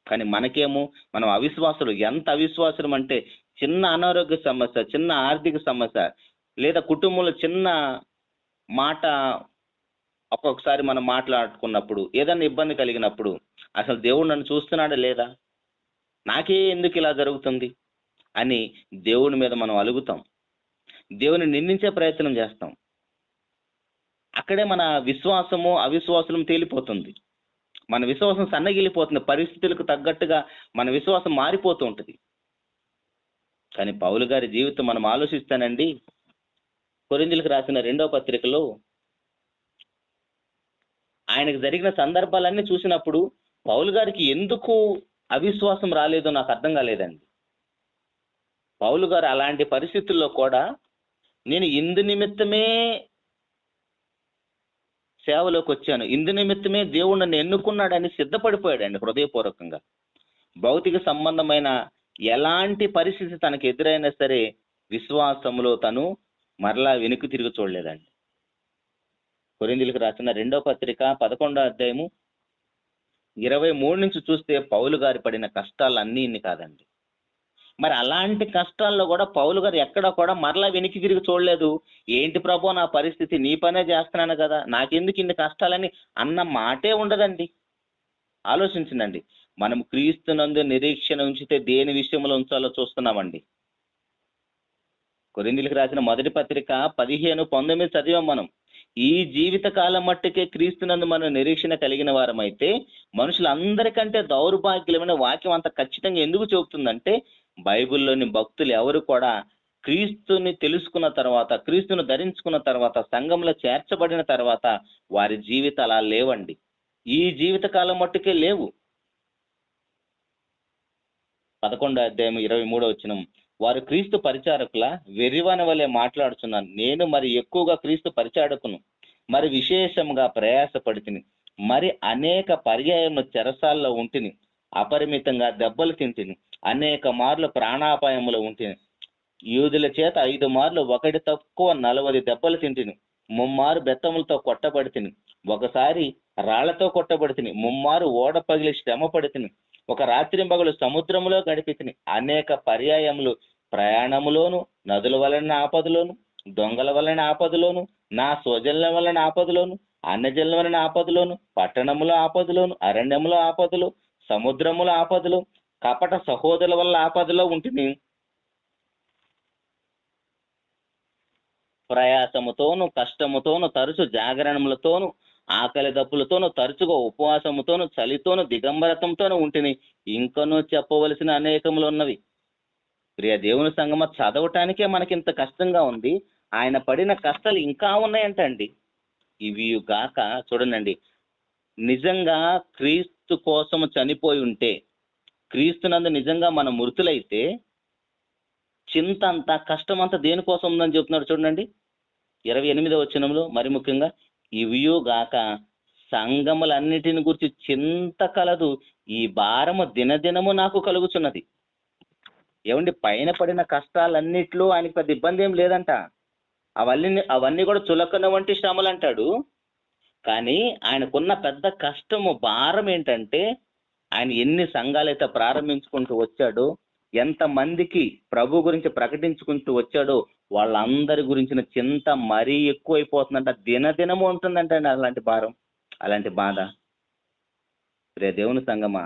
A: కానీ మనకేమో మనం అవిశ్వాసులు. ఎంత అవిశ్వాసం అంటే, చిన్న అనారోగ్య సమస్య, చిన్న ఆర్థిక సమస్య, లేదా కుటుంబంలో చిన్న మాట ఒక్కొక్కసారి మనం మాట్లాడుకున్నప్పుడు, ఏదైనా ఇబ్బంది కలిగినప్పుడు, అసలు దేవుడు నన్ను చూస్తున్నాడా లేదా, నాకే ఎందుకు ఇలా జరుగుతుంది అని దేవుని మీద మనం అలుగుతాం, దేవుని నిందించే ప్రయత్నం చేస్తాం. అక్కడే మన విశ్వాసము అవిశ్వాసం తేలిపోతుంది. మన విశ్వాసం సన్నగిలిపోతుంది. పరిస్థితులకు తగ్గట్టుగా మన విశ్వాసం మారిపోతూ ఉంటుంది. కానీ పౌలు గారి జీవితం మనం ఆలోచిస్తానండి, కొరింథీయులకు రాసిన 2వ పత్రికలో ఆయనకు జరిగిన సందర్భాలన్నీ చూసినప్పుడు పౌలు గారికి ఎందుకు అవిశ్వాసం రాలేదో నాకు అర్థం కాలేదండి. పౌలు గారు అలాంటి పరిస్థితుల్లో కూడా నేను ఇందు నిమిత్తమే సేవలోకి వచ్చాను, ఇందు నిమిత్తమే దేవుడు నన్ను ఎన్నుకున్నాడని సిద్ధపడిపోయాడండి హృదయపూర్వకంగా. భౌతిక సంబంధమైన ఎలాంటి పరిస్థితి తనకు ఎదురైనా సరే విశ్వాసంలో తను మరలా వెనుక తిరిగి చూడలేదండి. కొరింథీయులకు రాసిన 2వ పత్రిక 11వ అధ్యాయము 23 నుంచి చూస్తే పౌలు గారి పడిన కష్టాలు అన్నీ ఇన్ని కాదండి. మరి అలాంటి కష్టాల్లో కూడా పౌలు గారు ఎక్కడ కూడా మరలా వెనక్కి తిరిగి చూడలేదు. ఏంటి ప్రభు నా పరిస్థితి, నీ పనే చేస్తున్నాను కదా, నాకెందుకు ఇన్ని కష్టాలని అన్న మాటే ఉండదండి. ఆలోచించండి, మనం క్రీస్తునందు నిరీక్షణ ఉంచితే దేని విషయంలో ఉంచాలో చూస్తున్నామండి. కొరింథీయులకు రాసిన 1వ పత్రిక 15-19 చదివాం మనం. ఈ జీవిత కాలం మట్టుకే క్రీస్తునందు మనం నిరీక్షణ కలిగిన వారమైతే మనుషులందరికంటే దౌర్భాగ్యమైన వాక్యం అంత ఖచ్చితంగా ఎందుకు చెబుతుందంటే, బైబిల్లోని భక్తులు ఎవరు కూడా క్రీస్తుని తెలుసుకున్న తర్వాత, క్రీస్తును ధరించుకున్న తర్వాత, సంఘంలో చేర్చబడిన తర్వాత వారి జీవితాలు అలా లేవండి. ఈ జీవిత కాలం మట్టుకే లేవు. 11వ అధ్యాయం 23వ వచనం, వారు క్రీస్తు పరిచారకుల వెర్రివాని వలె మాట్లాడుచున్నాను, నేను మరి ఎక్కువగా క్రీస్తు పరిచారకును, మరి విశేషంగా ప్రయాసపడితిని, మరి అనేక పర్యాయములు చెరసాల్లో ఉంటిని, అపరిమితంగా దెబ్బలు తింటిని, అనేక మార్లు ప్రాణాపాయములో ఉంటిని, యూదుల చేత 5 మార్లు ఒకటి తక్కువ 40 దెబ్బలు తింటిని, 3 మారు బెత్తములతో కొట్టబడితిని, ఒకసారి రాళ్లతో కొట్టబడితిని, 3 మారు ఓడ పగిలి శ్రమ పడితిని, ఒక రాత్రింబగలు సముద్రములో గడిపితిని, అనేక పర్యాయములు ప్రయాణములోను, నదుల వలన ఆపదలోను, దొంగల వలన ఆపదలోను, నా స్వజనుల వలన ఆపదలోను, అన్యజనుల వలన ఆపదలోను, పట్టణములో ఆపదలోను, అరణ్యములో ఆపదలు, సముద్రముల ఆపదలు, కపట సహోదరుల వల్ల ఆపదలో ఉంటిని, ప్రయాసముతోను కష్టముతోను తరచు జాగరణములతోను ఆకలి దప్పులతోను తరచుగా ఉపవాసముతోను చలితోను దిగంబరతంతోనూ ఉంటిని, ఇంకనూ చెప్పవలసిన అనేకములు ఉన్నవి. ప్రియ దేవుని సంగమ, చదవటానికే మనకింత కష్టంగా ఉంది, ఆయన పడిన కష్టాలు ఇంకా ఉన్నాయంటండి. ఇవి గాక చూడండి, నిజంగా క్రీస్తు కోసం చనిపోయి ఉంటే, క్రీస్తునందు నిజంగా మన మృతులైతే చింత అంతా కష్టం అంతా దేనికోసం ఉందని చెప్తున్నాడు చూడండి 28వ వచనంలో. మరి ముఖ్యంగా ఇవియు గాక సంగములన్నిటిని గురించి చింత కలదు, ఈ భారము దినదినము నాకు కలుగుచున్నది. ఏమండి, పైన పడిన కష్టాలన్నిట్లో ఆయనకి పెద్ద ఇబ్బంది ఏం లేదంట. అవన్నీ కూడా చులకన వంటి శ్రమలు అంటాడు. కానీ ఆయనకున్న పెద్ద కష్టము భారం ఏంటంటే, ఆయన ఎన్ని సంఘాలైతే ప్రారంభించుకుంటూ వచ్చాడో, ఎంతమందికి ప్రభు గురించి ప్రకటించుకుంటూ వచ్చాడో వాళ్ళందరి గురించిన చింత మరీ ఎక్కువైపోతుందంట. దినదినము ఉంటుందంటండి అలాంటి భారం, అలాంటి బాధ. రే దేవుని సంగమా,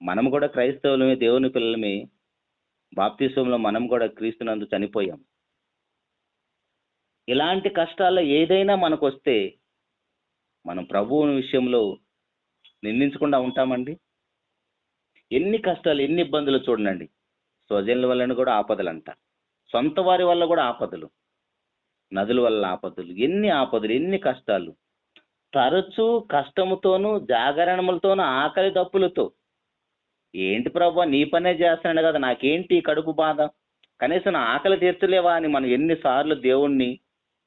A: మనం కూడా క్రైస్తవులమే, దేవుని పిల్లలమే. బాప్తిస్వంలో మనం కూడా క్రీస్తునందు చనిపోయాం. ఇలాంటి కష్టాల్లో ఏదైనా మనకు వస్తే మనం ప్రభువుని విషయంలో నిందించకుండా ఉంటామండి? ఎన్ని కష్టాలు, ఎన్ని ఇబ్బందులు చూడండి. స్వజనుల వలన కూడా ఆపదలంట, సొంత వారి వల్ల కూడా ఆపదలు, నదుల వల్ల ఆపదలు, ఎన్ని ఆపదలు, ఎన్ని కష్టాలు. తరచూ కష్టముతోనూ జాగరణములతోనూ ఆకలి దప్పులతో, ఏంటి ప్రభు నీ పనే చేస్తున్నాడు కదా, నాకేంటి కడుపు బాధ, కనీసం నా ఆకలి తీర్చలేవా అని మనం ఎన్నిసార్లు దేవుణ్ణి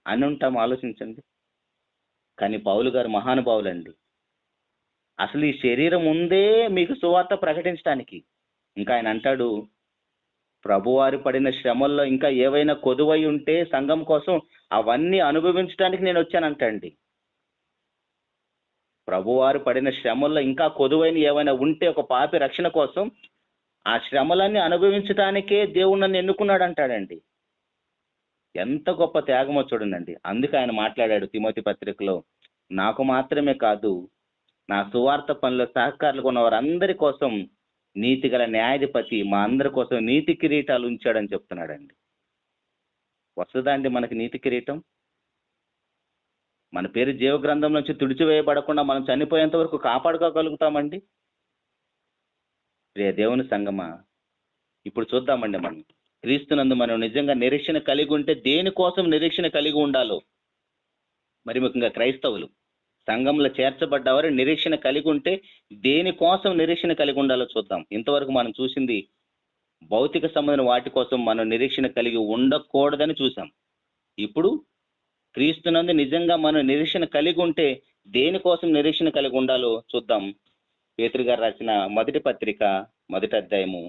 A: అని ఉంటాం ఆలోచించండి. కానీ పౌలు గారు మహానుభావులండి. అసలు ఈ శరీరం ఉందే మీకు సువార్త ప్రకటించడానికి. ఇంకా ఆయన అంటాడు, ప్రభువారు పడిన శ్రమల్లో ఇంకా ఏవైనా కొదువై ఉంటే సంఘం కోసం అవన్నీ అనుభవించడానికి నేను వచ్చానంటండి. ప్రభువారు పడిన శ్రమల్లో ఇంకా కొదువైన ఏమైనా ఉంటే ఒక పాపి రక్షణ కోసం ఆ శ్రమలన్నీ అనుభవించడానికే దేవుడు నన్ను ఎన్నుకున్నాడు అంటాడండి. ఎంత గొప్ప త్యాగమో చూడండి. అందుకే ఆయన మాట్లాడాడు తిమోతి పత్రికలో, నాకు మాత్రమే కాదు నా సువార్త పనిలో సహకారులు ఉన్న వారందరి కోసం నీతి గల న్యాయాధిపతి మా అందరి కోసం నీతి కిరీటాలు ఉంచాడని చెప్తున్నాడండి. వస్తుందా అండి మనకి నీతి కిరీటం? మన పేరు జీవ గ్రంథం నుంచి తుడిచివేయబడకుండా మనం చనిపోయేంత వరకు కాపాడుకోగలుగుతామండి? ప్రియ దేవుని సంగమా, ఇప్పుడు చూద్దామండి. మనం క్రీస్తునందు మనం నిజంగా నిరీక్షణ కలిగి ఉంటే దేనికోసం నిరీక్షణ కలిగి ఉండాలో, మరి ముఖ్యంగా క్రైస్తవులు సంఘంలో చేర్చబడ్డవారు నిరీక్షణ కలిగి ఉంటే దేనికోసం నిరీక్షణ కలిగి ఉండాలో చూద్దాం. ఇంతవరకు మనం చూసింది భౌతిక సంబంధమైన వాటి కోసం మనం నిరీక్షణ కలిగి ఉండకూడదని చూసాం. ఇప్పుడు క్రీస్తునందు నిజంగా మనం నిరీక్షణ కలిగి ఉంటే దేనికోసం నిరీక్షణ కలిగి ఉండాలో చూద్దాం. పేతురు గారు రాసిన మొదటి పత్రిక మొదటి అధ్యాయము,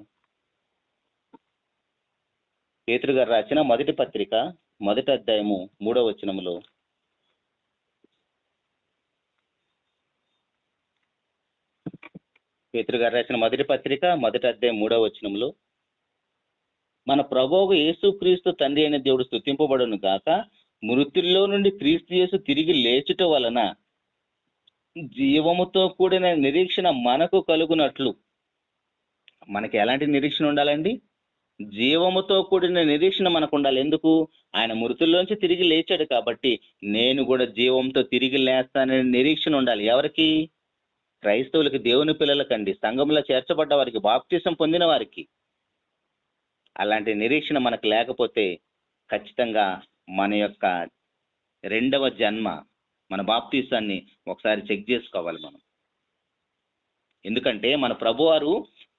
A: పేతురు గారు రాసిన మొదటి పత్రిక మొదటి అధ్యాయము 3వ వచనములో, పేతురు గారు రాసిన మొదటి పత్రిక మొదటి అధ్యాయం 3వ వచనంలో, మన ప్రభువు యేసుక్రీస్తు తండ్రి అయిన దేవుడు స్తుతింపబడును గాక, మృతుల్లో నుండి క్రీస్తు యేసు తిరిగి లేచుట వలన జీవముతో కూడిన నిరీక్షణ మనకు కలుగునట్లు. మనకి ఎలాంటి నిరీక్షణ ఉండాలండి? జీవముతో కూడిన నిరీక్షణ మనకు ఉండాలి. ఎందుకు? ఆయన మృతుల్లోంచి తిరిగి లేచాడు కాబట్టి నేను కూడా జీవంతో తిరిగి లేస్తానని నిరీక్షణ ఉండాలి. ఎవరికి? క్రైస్తవులకి, దేవుని పిల్లలకండి, సంఘంలో చేర్చబడ్డ వారికి, బాప్తిసం పొందిన వారికి. అలాంటి నిరీక్షణ మనకు లేకపోతే ఖచ్చితంగా మన యొక్క రెండవ జన్మ, మన బాప్తిసాన్ని ఒకసారి చెక్ చేసుకోవాలి మనం. ఎందుకంటే మన ప్రభువారు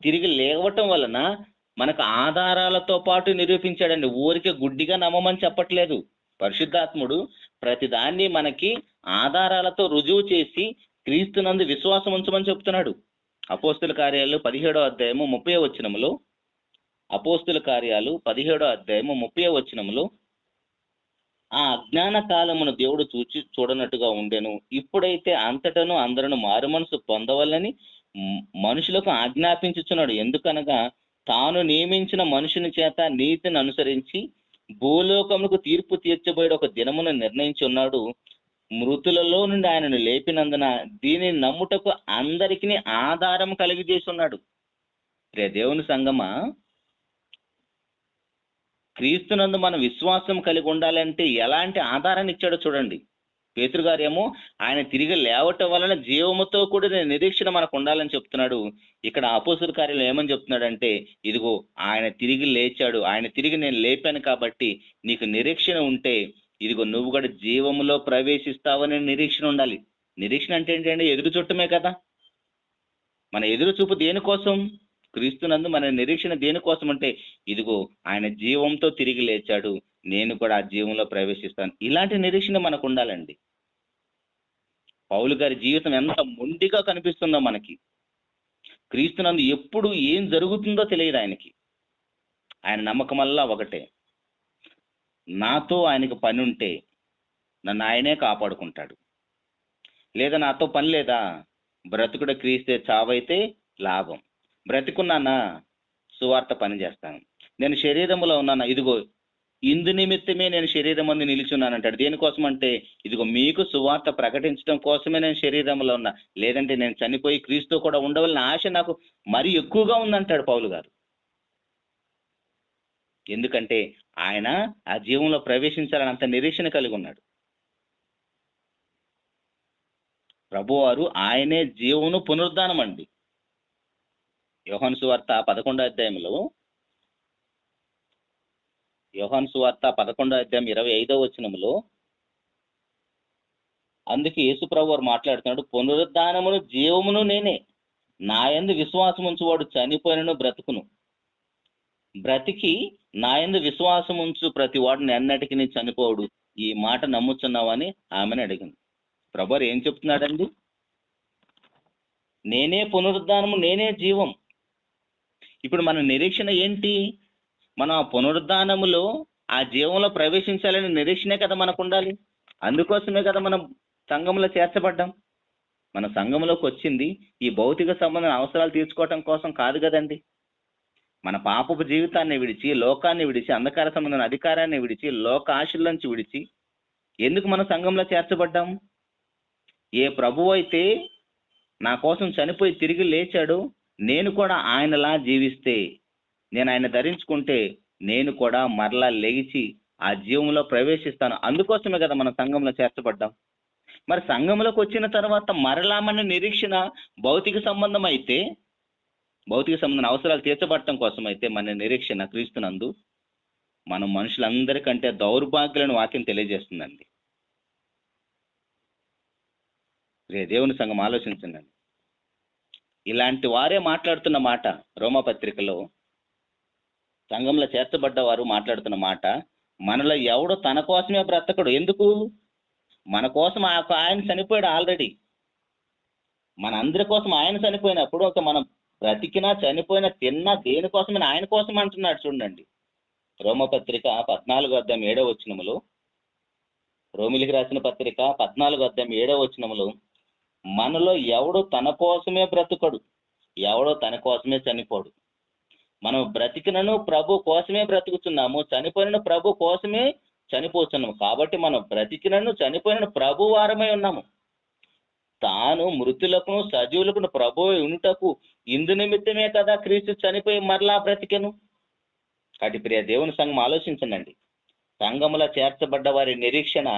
A: తిరిగి లేవటం వలన మనకు ఆధారాలతో పాటు నిరూపించాడండి. ఊరికే గుడ్డిగా నమ్మమని చెప్పట్లేదు. పరిశుద్ధాత్ముడు ప్రతిదాన్ని మనకి ఆధారాలతో రుజువు చేసి క్రీస్తునందు విశ్వాసం ఉంచమని చెప్తున్నాడు. అపోస్తుల కార్యాలు 17వ అధ్యాయము 30వ వచనములో, అపోస్తుల కార్యాలు 17వ అధ్యాయము 30వ వచనములో, ఆ అజ్ఞాన కాలమును దేవుడు చూడనట్టుగా ఉండెను, ఇప్పుడైతే అంతటను అందరూ మారుమనసు పొందవలని మనుషులకు ఆజ్ఞాపించుచున్నాడు. ఎందుకనగా తాను నియమించిన మనుషుని చేత నీతిని అనుసరించి భూలోకములకు తీర్పు తీర్చబోయే ఒక దినమును నిర్ణయించి ఉన్నాడు. మృతులలో నుండి ఆయనను లేపినందున దీనిని నమ్ముటకు అందరికీ ఆధారం కలిగజేసి ఉన్నాడు. దేవుని సంగమా, క్రీస్తునందు మన విశ్వాసం కలిగి ఉండాలంటే ఎలాంటి ఆధారాన్ని ఇచ్చాడో చూడండి. పేతురు గారేమో ఆయన తిరిగి లేవటం వలన జీవముతో కూడిన నిరీక్షణ మనకు ఉండాలని చెప్తున్నాడు. ఇక్కడ అపోస్తుల కార్యాలు ఏమని చెప్తున్నాడంటే, ఇదిగో ఆయన తిరిగి లేచాడు, ఆయన తిరిగి నేను లేపాను కాబట్టి నీకు నిరీక్షణ ఉంటే ఇదిగో నువ్వు కూడా జీవములో ప్రవేశిస్తావని నిరీక్షణ ఉండాలి. నిరీక్షణ అంటే ఏంటంటే ఎదురు చూడటమే కదా. మన ఎదురు చూపు దేనికోసం? క్రీస్తునందు మన నిరీక్షణ దేనికోసం అంటే, ఇదిగో ఆయన జీవంతో తిరిగి లేచాడు, నేను కూడా ఆ జీవంలో ప్రవేశిస్తాను. ఇలాంటి నిరీక్షణ మనకు ఉండాలండి. పౌలు గారి జీవితం ఎంత మొండిగా కనిపిస్తుందో మనకి. క్రీస్తునందు ఎప్పుడు ఏం జరుగుతుందో తెలియదు ఆయనకి. ఆయన నమ్మకమల్లా ఒకటే, నాతో ఆయనకు పని ఉంటే నన్ను ఆయనే కాపాడుకుంటాడు, లేదా నాతో పని లేదా బ్రతుకుడ క్రీస్తే చావైతే లాభం. బ్రతికున్నానా సువార్త పని చేస్తాను. నేను శరీరంలో ఉన్నాను, ఇదిగో ఇందు నిమిత్తమే నేను శరీరం అందు నిలిచున్నాను అంటాడు. దేనికోసం అంటే ఇదిగో మీకు సువార్త ప్రకటించడం కోసమే నేను శరీరంలో ఉన్నా, లేదంటే నేను చనిపోయి క్రీస్తు కూడా ఉండవలసిన ఆశ నాకు మరీ ఎక్కువగా ఉందంటాడు పౌలు గారు. ఎందుకంటే ఆయన ఆ జీవంలో ప్రవేశించాలని అంత నిరీక్షణ కలిగి ఉన్నాడు. ప్రభువారు ఆయనే జీవమును పునరుద్ధానం అండి. యోహాను సువార్త 11వ అధ్యాయంలో, యోహాను సువార్త 11వ అధ్యాయం 25వ వచనములో అందుకే యేసు ప్రభు వారు మాట్లాడుతున్నాడు, పునరుద్ధానమును జీవమును నేనే, నా యందు విశ్వాసం ఉంచువాడు చనిపోయినను బ్రతుకును. బ్రతికి నా యందు విశ్వాసం ఉంచు ప్రతి వాడిని ఎన్నటికి చనిపోడు. ఈ మాట నమ్ముచున్నావని ఆమెను అడిగింది. ప్రభు ఏం చెప్తున్నాడండి? నేనే పునరుద్ధానము, నేనే జీవం. ఇప్పుడు మన నిరీక్షణ ఏంటి? మనం ఆ పునరుద్ధానములో ఆ జీవంలో ప్రవేశించాలని నిరీక్షణే కదా మనకు ఉండాలి. అందుకోసమే కదా మనం సంఘంలో చేర్చబడ్డాం. మన సంఘంలోకి వచ్చింది ఈ భౌతిక సంబంధం అవసరాలు తీర్చుకోవటం కోసం కాదు కదండి. మన పాపపు జీవితాన్ని విడిచి, లోకాన్ని విడిచి, అంధకార సంబంధమైన అధికారాన్ని విడిచి, లోక ఆశల్లోంచి విడిచి ఎందుకు మన సంఘంలో చేర్చబడ్డాం? ఏ ప్రభువు అయితే నా కోసం చనిపోయి తిరిగి లేచాడు, నేను కూడా ఆయనలా జీవిస్తే, నేను ఆయన ధరించుకుంటే నేను కూడా మరలా లేచి ఆ జీవంలో ప్రవేశిస్తాను. అందుకోసమే కదా మన సంఘంలో చేర్చబడ్డాం. మరి సంఘంలోకి వచ్చిన తర్వాత మరలా మన నిరీక్షణ భౌతిక సంబంధం అయితే, భౌతిక సంబంధం అవసరాలు తీర్చబడటం కోసం అయితే మన నిరీక్షణ క్రీస్తునందు మనం మనుషులందరికంటే దౌర్భాగ్యులను వాక్యం తెలియజేస్తుందండి. దేవుని సంఘం ఆలోచించండి. ఇలాంటి వారే మాట్లాడుతున్న మాట రోమపత్రికలో, సంఘంలో చేర్చబడ్డవారు మాట్లాడుతున్న మాట, మనలో ఎవడో తన కోసమే బ్రతకడు. ఎందుకు? మన కోసం ఆయన చనిపోయాడు ఆల్రెడీ. మన అందరి కోసం ఆయన చనిపోయినప్పుడు ఒక మనం బ్రతికినా చనిపోయినా తిన్నా దేనికోసమైనా ఆయన కోసం అంటున్నాడు. చూడండి, రోమపత్రిక 14వ అధ్యాయం 7వ వచనములో, రోమిలికి రాసిన పత్రిక 14వ అధ్యాయం 7వ వచనములో, మనలో ఎవడు తన కోసమే బ్రతుకడు, ఎవడో తన కోసమే చనిపోడు. మనం బ్రతికినను ప్రభు కోసమే బ్రతుకుతున్నాము, చనిపోయిన ప్రభు కోసమే చనిపోతున్నాము. కాబట్టి మనం బ్రతికినను చనిపోయిన ప్రభు వారమై ఉన్నాము. తాను మృతులకు సజీవులకు ప్రభువు ఉంటకు ఇందు నిమిత్తమే కదా క్రీస్తు చనిపోయి మరలా బ్రతికెను. కాబట్టి ప్రియ దేవుని సంఘం ఆలోచించండి. సంఘములో చేర్చబడ్డ వారి నిరీక్షణ,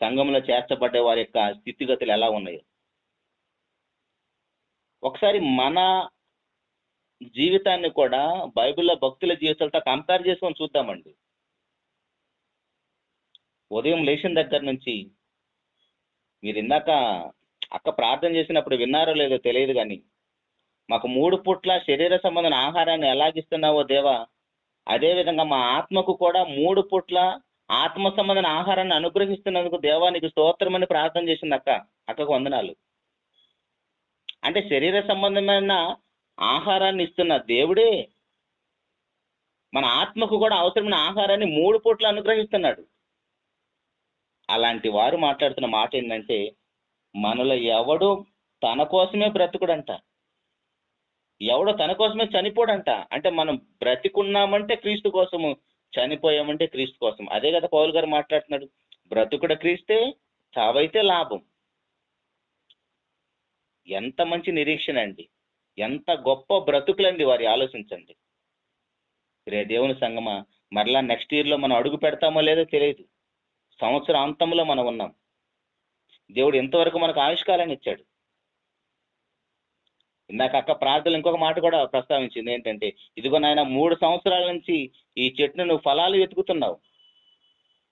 A: సంఘంలో చేర్చబడ్డ వారి యొక్క స్థితిగతులు ఎలా ఉన్నాయో ఒకసారి మన జీవితాన్ని కూడా బైబిల్లో భక్తుల జీవితాలతో కంపేర్ చేసుకొని చూద్దామండి. ఉదయం లేచిన దగ్గర నుంచి, మీరు ఇందాక అక్క ప్రార్థన చేసినప్పుడు విన్నారో లేదో తెలియదు కానీ, మాకు 3 పూట్ల శరీర సంబంధమైన ఆహారాన్ని ఎలాగిస్తున్నావో దేవా, అదేవిధంగా మా ఆత్మకు కూడా 3 పూట్ల ఆత్మ సంబంధమైన ఆహారాన్ని అనుగ్రహిస్తున్నందుకు దేవా నీకు స్తోత్రం అని ప్రార్థన చేసింది అక్కకు వందనాలు. అంటే శరీర సంబంధమైన ఆహారాన్ని ఇస్తున్న దేవుడే మన ఆత్మకు కూడా అవసరమైన ఆహారాన్ని 3 పూట్ల అనుగ్రహిస్తున్నాడు. అలాంటి వారు మాట్లాడుతున్న మాట ఏంటంటే, మనలో ఎవడు తన కోసమే బ్రతుకుడంట, ఎవడో తన కోసమే చనిపోడంట. అంటే మనం బ్రతికున్నామంటే క్రీస్తు కోసము, చనిపోయామంటే క్రీస్తు కోసం. అదే కదా పౌలు గారు మాట్లాడుతున్నాడు, బ్రతుకుడ క్రీస్తే చావైతే లాభం. ఎంత మంచి నిరీక్షణ అండి, ఎంత గొప్ప బ్రతుకులండి వారి. ఆలోచించండి రే దేవుని సంగమా, మరలా నెక్స్ట్ ఇయర్లో మనం అడుగు పెడతామో లేదో తెలియదు. సంవత్సరం అంతంలో మనం ఉన్నాం. దేవుడు ఎంతవరకు మనకు ఆయుష్కాలాన్ని ఇచ్చాడు. ఇందాక అక్క ప్రార్థనలు ఇంకొక మాట కూడా ప్రస్తావించింది ఏంటంటే, ఇదిగో నాయన 3 సంవత్సరాల నుంచి ఈ చెట్టును నువ్వు ఫలాలు వెతుకుతున్నావు,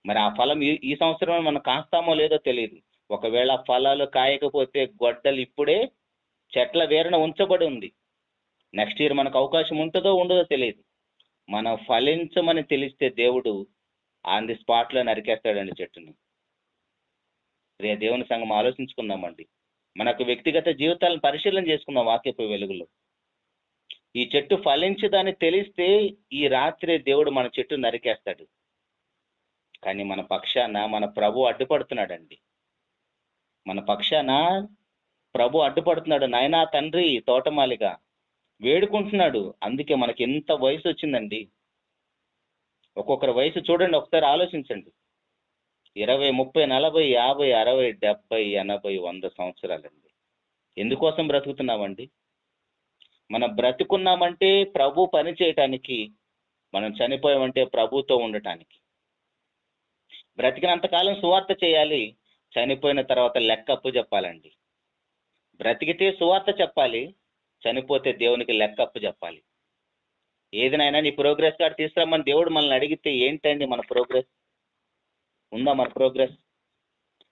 A: మరి ఆ ఫలం ఈ సంవత్సరం మనం కాస్తామో లేదో తెలియదు. ఒకవేళ ఫలాలు కాయకపోతే గొడ్డలు ఇప్పుడే చెట్ల వేరున ఉంచబడి ఉంది. నెక్స్ట్ ఇయర్ మనకు అవకాశం ఉంటుందో ఉండదో తెలియదు. మనం ఫలించమని తెలిస్తే దేవుడు ఆన్ ది స్పాట్లో నరికేస్తాడండి చెట్టుని. రే దేవుని సంఘం ఆలోచించుకుందామండి. మనకు వ్యక్తిగత జీవితాలను పరిశీలన చేసుకుందాం వాక్యపు వెలుగులో. ఈ చెట్టు ఫలించదని తెలిస్తే ఈ రాత్రి దేవుడు మన చెట్టు నరికేస్తాడు. కానీ మన పక్షాన మన ప్రభు అడ్డుపడుతున్నాడండి. మన పక్షాన ప్రభు అడ్డుపడుతున్నాడు, నాయనా తండ్రి తోటమాలిగా వేడుకుంటున్నాడు. అందుకే మనకి ఎంత వయసు వచ్చిందండి. ఒక్కొక్కరి వయసు చూడండి, ఒకసారి ఆలోచించండి. 20, 30, 40, 50, 60, 70, 80, 100 సంవత్సరాలండి. ఎందుకోసం బ్రతుకుతున్నామండి? మనం బ్రతుకున్నామంటే ప్రభు పని చేయటానికి, మనం చనిపోయామంటే ప్రభుతో ఉండటానికి. బ్రతికినంతకాలం సువార్త చేయాలి, చనిపోయిన తర్వాత లెక్కప్పు చెప్పాలండి. బ్రతికితే సువార్త చెప్పాలి, చనిపోతే దేవునికి లెక్కప్పు చెప్పాలి. ఏదినైనా నీ ప్రోగ్రెస్ కార్డు తీసుకురమ్మని దేవుడు మనల్ని అడిగితే ఏంటండి మన ప్రోగ్రెస్? ఉందా మన ప్రోగ్రెస్?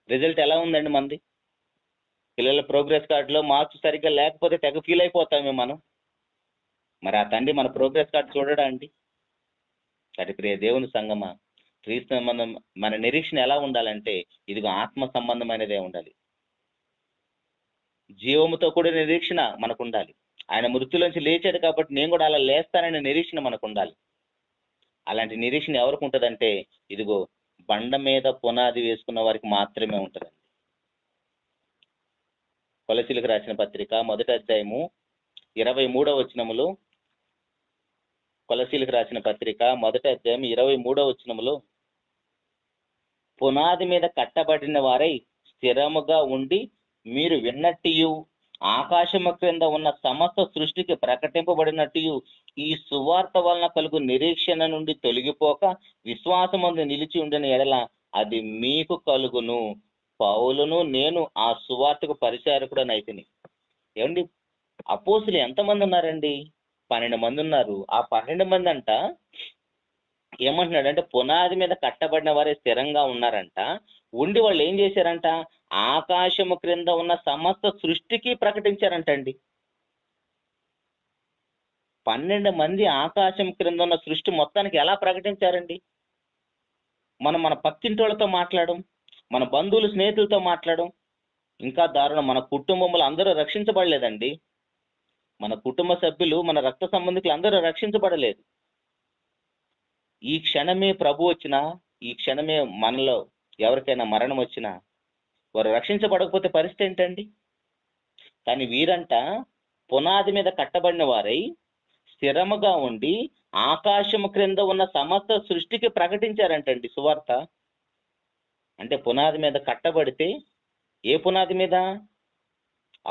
A: రిజల్ట్ ఎలా ఉందండి మనది? పిల్లల ప్రోగ్రెస్ కార్డులో మార్క్స్ సరిగ్గా లేకపోతే తెగ ఫీల్ అయిపోతామే మనం. మరి ఆ తండ్రి మన ప్రోగ్రెస్ కార్డు చూడడా అండి? అటు ప్రియ దేవుని సంగమా, క్రీస్తు సంబంధం మన నిరీక్షణ ఎలా ఉండాలంటే ఇదిగో ఆత్మ సంబంధమైనదే ఉండాలి. జీవముతో కూడిన నిరీక్షణ మనకు ఉండాలి. ఆయన మృత్యులోంచి లేచాడు కాబట్టి నేను కూడా అలా లేస్తాననే నిరీక్షణ మనకు ఉండాలి. అలాంటి నిరీక్షణ ఎవరికి ఉంటుందంటే ఇదిగో బండ మీద పునాది వేసుకున్న వారికి మాత్రమే ఉంటుందండి. కొలసీలకు రాసిన పత్రిక 1వ అధ్యాయము 23వ వచనములో, కొలసీలకు రాసిన పత్రిక 1వ అధ్యాయం 23వ వచనములో, పునాది మీద కట్టబడిన వారై స్థిరముగా ఉండి మీరు విన్నట్టు ఆకాశము క్రింద ఉన్న సమస్త సృష్టికి ప్రకటింపబడినట్టు ఈ సువార్త వలన కలుగు నిరీక్షణ నుండి తొలగిపోక విశ్వాసమందు నిలిచి ఉండిన ఎడల అది మీకు కలుగును. పౌలును నేను ఆ సువార్తకు పరిచారకుడనైతిని. ఏమండి, అపోస్తులు ఎంతమంది ఉన్నారండి? 12 మంది ఉన్నారు. ఆ 12 మంది అంట ఏమంటున్నాడంటే పునాది మీద కట్టబడిన వారే స్థిరంగా ఉన్నారంట. ఉండి వాళ్ళు ఏం చేశారంట? ఆకాశము క్రింద ఉన్న సమస్త సృష్టికి ప్రకటించారంటండి. 12 మంది ఆకాశం క్రింద ఉన్న సృష్టి మొత్తానికి ఎలా ప్రకటించారండి? మనం మన పక్కింటోళ్ళతో మాట్లాడడం, మన బంధువులు స్నేహితులతో మాట్లాడడం, ఇంకా దారుణం మన కుటుంబంలో అందరూ రక్షించబడలేదండి. మన కుటుంబ సభ్యులు, మన రక్త సంబంధికులు అందరూ రక్షించబడలేదు. ఈ క్షణమే ప్రభు వచ్చినా, ఈ క్షణమే మనలో ఎవరికైనా మరణం వచ్చినా వారు రక్షించబడకపోతే పరిస్థితి ఏంటండి? కానీ వీరంట పునాది మీద కట్టబడిన వారై స్థిరముగా ఉండి ఆకాశము క్రింద ఉన్న సమస్త సృష్టికి ప్రకటించారంటండి సువార్త. అంటే పునాది మీద కట్టబడితే ఏ పునాది మీద?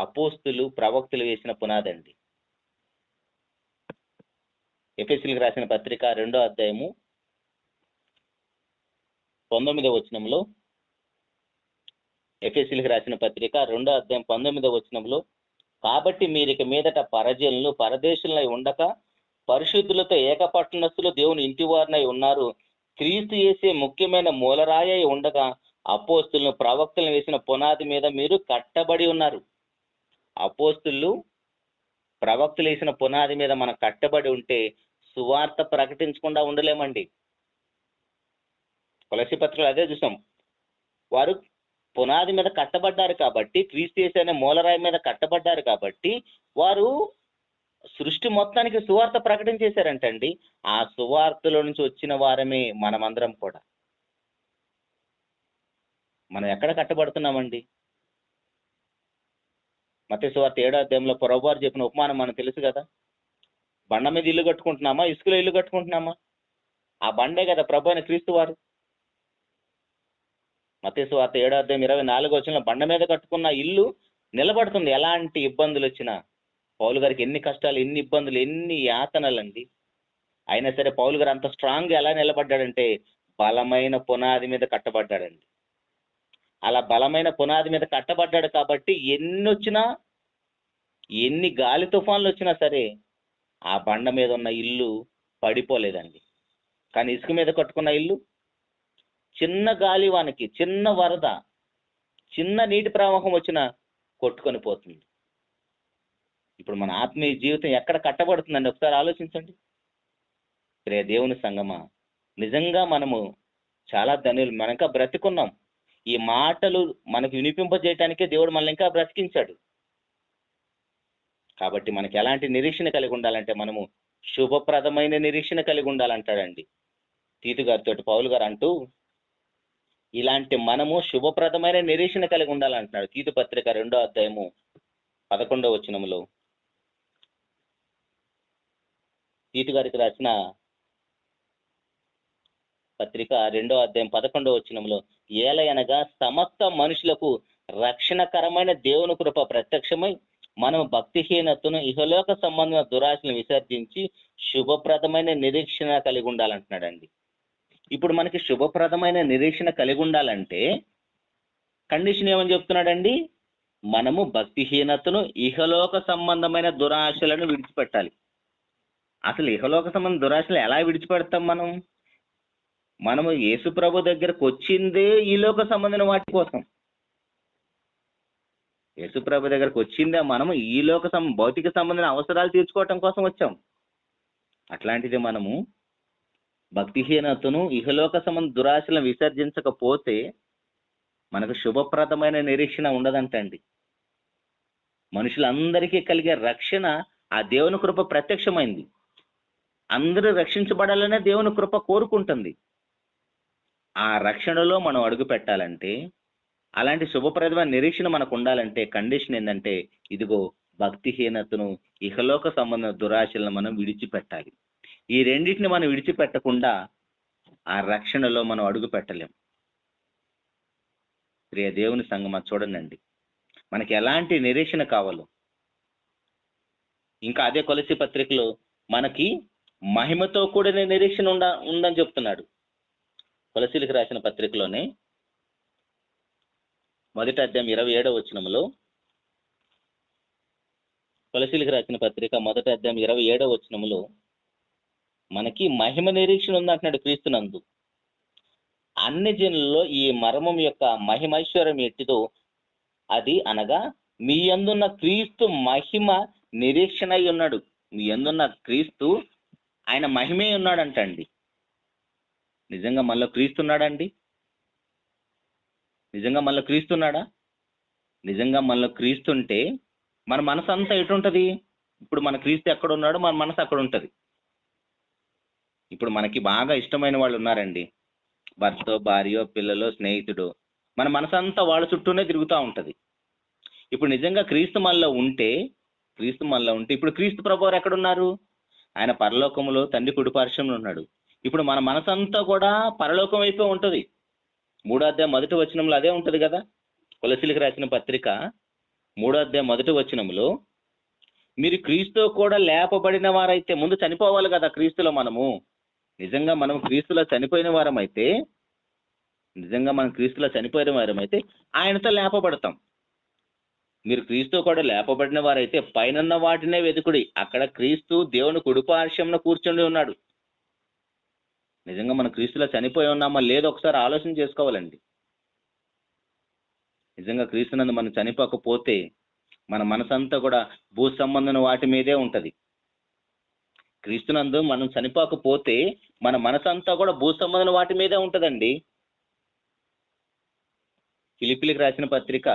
A: అపోస్తులు ప్రవక్తలు వేసిన పునాది అండి. ఎఫెసీయులకు రాసిన పత్రిక 2వ అధ్యాయము 19వ వచనంలో, ఎఫెసీయులకు రాసిన పత్రిక 2వ అధ్యాయం 19వ వచనంలో, కాబట్టి మీరిక మీదట పరజనులు పరదేశులై ఉండక పరిశుద్ధులతో ఏకపట్టణస్థులు దేవుని ఇంటివారినై ఉన్నారు. క్రీస్తు యేసే ముఖ్యమైన మూలరాయి ఉండగా అపోస్తులను ప్రవక్తలను వేసిన పునాది మీద మీరు కట్టబడి ఉన్నారు. అపోస్తులు ప్రవక్తలు వేసిన పునాది మీద మనం కట్టబడి ఉంటే సువార్త ప్రకటించకుండా ఉండలేమండి. కొలసీ పత్రికలో అదే చూసాం. వారు పునాది మీద కట్టబడ్డారు కాబట్టి, క్రీస్తు యేసు అనే మూలరాయి మీద కట్టబడ్డారు కాబట్టి వారు సృష్టి మొత్తానికి సువార్త ప్రకటించేశారంటండి. ఆ సువార్తలో నుంచి వచ్చిన వారమే మనమందరం కూడా. మనం ఎక్కడ కట్టబడుతున్నామండి? మత్తయి సువార్త 7వ అధ్యాయంలో ప్రభువారు చెప్పిన ఉపమానం మనకు తెలుసు కదా. బండ మీద ఇల్లు కట్టుకుంటున్నామా, ఇసుకలో ఇల్లు కట్టుకుంటున్నామా? ఆ బండే కదా ప్రభు అయిన క్రీస్తు వారు. మత్తయి సువార్త 7వ అధ్యాయం 24వ వచనంలో బండ మీద కట్టుకున్న ఇల్లు నిలబడుతుంది ఎలాంటి ఇబ్బందులు వచ్చినా. పౌలు గారికి ఎన్ని కష్టాలు, ఎన్ని ఇబ్బందులు, ఎన్ని యాతనలండి. అయినా సరే పౌలు గారు అంత స్ట్రాంగ్ ఎలా నిలబడ్డాడంటే బలమైన పునాది మీద కట్టబడ్డాడండి. అలా బలమైన పునాది మీద కట్టబడ్డాడు కాబట్టి ఎన్ని వచ్చినా, ఎన్ని గాలి తుఫాన్లు వచ్చినా సరే ఆ బండ మీద ఉన్న ఇల్లు పడిపోలేదండి. కానీ ఇసుక మీద కట్టుకున్న ఇల్లు చిన్న గాలివానికి, చిన్న వరద, చిన్న నీటి ప్రవాహం వచ్చినా కొట్టుకొని పోతుంది. ఇప్పుడు మన ఆత్మీయ జీవితం ఎక్కడ కట్టబడుతుందండి? ఒకసారి ఆలోచించండి. ప్రియ దేవుని సంగమా, నిజంగా మనము చాలా ధన్యులు. మనం ఇంకా బ్రతికున్నాం. ఈ మాటలు మనకు వినిపింపజేయటానికే దేవుడు మనల్ని ఇంకా బ్రతికించాడు. కాబట్టి మనకి ఎలాంటి నిరీక్షణ కలిగి ఉండాలంటే మనము శుభప్రదమైన నిరీక్షణ కలిగి ఉండాలంటాడండి తీతు గారితో పౌలు గారు అంటూ. ఇలాంటి మనము శుభప్రదమైన నిరీక్షణ కలిగి ఉండాలంటున్నాడు. తీతు పత్రిక 2వ అధ్యాయము 11వ వచనములో తీతు గారికి రాసిన పత్రిక 2వ అధ్యాయం 11వ వచనములో, ఏలయనగా సమస్త మనుషులకు రక్షణకరమైన దేవుని కృప ప్రత్యక్షమై మనం భక్తిహీనతను ఇహలోక సంబంధమైన దురాశను విసర్జించి శుభప్రదమైన నిరీక్షణ కలిగి ఉండాలంటున్నాడండి. ఇప్పుడు మనకి శుభప్రదమైన నిరీక్షణ కలిగి ఉండాలంటే కండిషన్ ఏమని చెప్తున్నాడండి? మనము భక్తిహీనతను ఇహలోక సంబంధమైన దురాశలను విడిచిపెట్టాలి. అసలు ఇహలోక సంబంధ దురాశలు ఎలా విడిచిపెడతాం? మనము యేసు ప్రభు దగ్గరకు వచ్చిందే ఈ లోక సంబంధమైన వాటి కోసం. యేసు ప్రభు దగ్గరకు వచ్చిందే మనము ఈ లోక భౌతిక సంబంధమైన అవసరాలు తీర్చుకోవటం కోసం వచ్చాం. అట్లాంటిది మనము భక్తిహీనతను ఇహలోక సంబంధ దురాశలను విసర్జించకపోతే మనకు శుభప్రదమైన నిరీక్షణ ఉండదంటండి. మనుషులందరికీ కలిగే రక్షణ ఆ దేవుని కృప ప్రత్యక్షమైంది. అందరూ రక్షించబడాలనే దేవుని కృప కోరుకుంటుంది. ఆ రక్షణలో మనం అడుగు పెట్టాలంటే, అలాంటి శుభప్రదమైన నిరీక్షణ మనకు ఉండాలంటే కండిషన్ ఏంటంటే, ఇదిగో భక్తిహీనతను ఇహలోక సంబంధ దురాశలను మనం విడిచిపెట్టాలి. ఈ రెండింటిని మనం విడిచిపెట్టకుండా ఆ రక్షణలో మనం అడుగు పెట్టలేం. ప్రియ దేవుని సంగమా, చూడండి మనకి ఎలాంటి నిరీక్షణ కావాలో. ఇంకా అదే కొలసీ పత్రికలో మనకి మహిమతో కూడిన నిరీక్షణ ఉందని చెప్తున్నాడు. కొలసీలకు రాసిన పత్రికలోనే 1వ అధ్యాయం 27వ వచనములో, కొలసీలకు రాసిన పత్రిక 1వ అధ్యాయం 27వ వచనములో మనకి మహిమ నిరీక్షణ ఉందంటున్నాడు క్రీస్తునందు. అన్ని జనులలో ఈ మర్మం యొక్క మహిమైశ్వర్యం ఎట్టిదో అది అనగా మీ యందున్న క్రీస్తు మహిమ నిరీక్షణ అయి ఉన్నాడు. మీ యందున్న క్రీస్తు ఆయన మహిమే ఉన్నాడంటండి. నిజంగా మనలో క్రీస్తు ఉన్నాడండి? నిజంగా మనలో క్రీస్తున్నాడా? నిజంగా మనలో క్రీస్తుంటే మన మనసు అంతా ఎటుంటది? ఇప్పుడు మన క్రీస్తు ఎక్కడ ఉన్నాడో మన మనసు అక్కడ ఉంటది. ఇప్పుడు మనకి బాగా ఇష్టమైన వాళ్ళు ఉన్నారండి, భర్త, భార్య, పిల్లలు, స్నేహితుడు, మన మనసు అంతా వాళ్ళ చుట్టూనే తిరుగుతూ ఉంటది. ఇప్పుడు నిజంగా క్రీస్తు మనలో ఉంటే ఇప్పుడు క్రీస్తు ప్రభువారు ఎక్కడున్నారు? ఆయన పరలోకములో తండ్రి కుడిపార్శ్వంలో ఉన్నాడు. ఇప్పుడు మన మనసంతా కూడా పరలోకం వైపే ఉంటది. 3వ అధ్యాయం 1వ వచనంలో అదే ఉంటది కదా. కొలసీలకు రాసిన పత్రిక 3వ అధ్యాయం 1వ వచనంలో, మీరు క్రీస్తు కూడా లేపబడిన వారైతే, ముందు చనిపోవాలి కదా క్రీస్తులో. నిజంగా మనం క్రీస్తులో చనిపోయిన వారమైతే ఆయనతో లేపబడతాం. మీరు క్రీస్తు కూడా లేపబడిన వారైతే పైనున్న వాటినే వెతుకుడి, అక్కడ క్రీస్తు దేవుని కుడిపార్శ్వంలో కూర్చుని ఉన్నాడు. నిజంగా మనం క్రీస్తులో చనిపోయి ఉన్నామా లేదో ఒకసారి ఆలోచన చేసుకోవాలండి. నిజంగా క్రీస్తునందు మనం చనిపోకపోతే మన మనసంతా కూడా భూ సంబంధమైన వాటి మీదే ఉంటది. క్రీస్తునందు మనం చనిపోకపోతే మన మనసంతా కూడా భూ సంబంధమైన వాటి మీదే ఉంటదండి. ఫిలిప్పీలకు రాసిన పత్రిక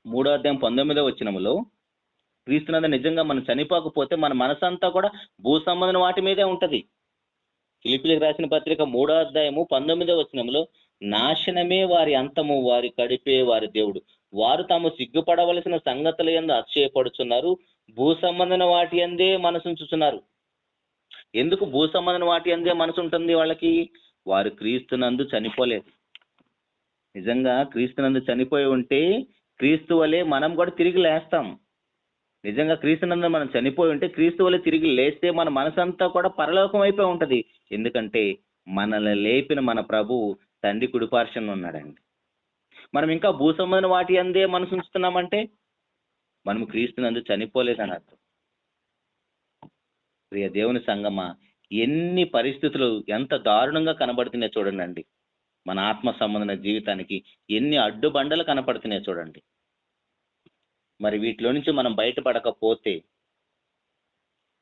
A: 3వ అధ్యాయం 19వ వచనములో, క్రీస్తునందు నిజంగా మనం చనిపోకపోతే మన మనసంతా కూడా భూ సంబంధమైన వాటి మీదే ఉంటది. ఫిలిప్పీలకు రాసిన పత్రిక 3వ అధ్యాయము 19వ వచనంలో, నాశనమే వారి అంతము, వారి కడిపే వారి దేవుడు, వారు తాము సిగ్గుపడవలసిన సంగతుల యందు అతిశయపడుచున్నారు, భూ సంబంధమైన వాటి అందే మనసుంచుచున్నారు. ఎందుకు భూ సంబంధమైన వాటి అందే మనసు ఉంటుంది వాళ్ళకి? వారు క్రీస్తునందు చనిపోలేదు. నిజంగా క్రీస్తునందు చనిపోయి ఉంటే క్రీస్తు వలె మనం కూడా తిరిగి లేస్తాం. నిజంగా క్రీస్తునందు మనం చనిపోయి ఉంటే క్రీస్తు వలె తిరిగి లేస్తే మన మనసంతా కూడా పరలోకం అయిపోయి ఉంటది. ఎందుకంటే మనల్ని లేపిన మన ప్రభువు తండ్రి కుడిపార్శ్వంలో ఉన్నాడండి. మనం ఇంకా భూ సంబంధమైన వాటి అందే మనసు ఉంచుతున్నామంటే మనం క్రీస్తునందు చనిపోలేదని అర్థం. ప్రియ దేవుని సంగమా, ఎన్ని పరిస్థితులు ఎంత దారుణంగా కనబడుతున్నాయి చూడండి. మన ఆత్మ సంబంధమైన జీవితానికి ఎన్ని అడ్డుబండలు కనపడుతున్నాయి చూడండి. మరి వీటిలో నుంచి మనం బయటపడకపోతే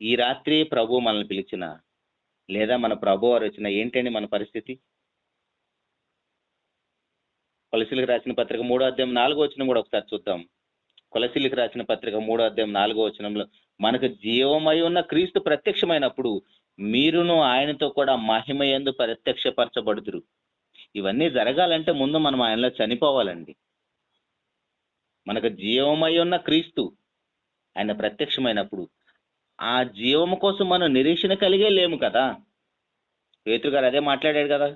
A: ఈ రాత్రి ప్రభు మనల్ని పిలిచిన, లేదా మన ప్రభు వారు వచ్చిన ఏంటండి మన పరిస్థితి? కొలసీలకు రాసిన పత్రిక 3వ అధ్యాయం 4వ వచనం కూడా ఒకసారి చూద్దాం. కొలసీలకు రాసిన పత్రిక 3వ అధ్యాయం 4వ వచనంలో, మనకు జీవమై ఉన్న క్రీస్తు ప్రత్యక్షమైనప్పుడు మీరును ఆయనతో కూడా మహిమయందు ప్రత్యక్షపరచబడుదురు. ఇవన్నీ జరగాలంటే ముందు మనం ఆయనలో చనిపోవాలండి. మనకు జీవమై ఉన్న క్రీస్తు ఆయన ప్రత్యక్షమైనప్పుడు ఆ జీవము కోసం మనం నిరీక్షణ కలిగే లేము కదా. పేతురు గారు అదే మాట్లాడాడు కదా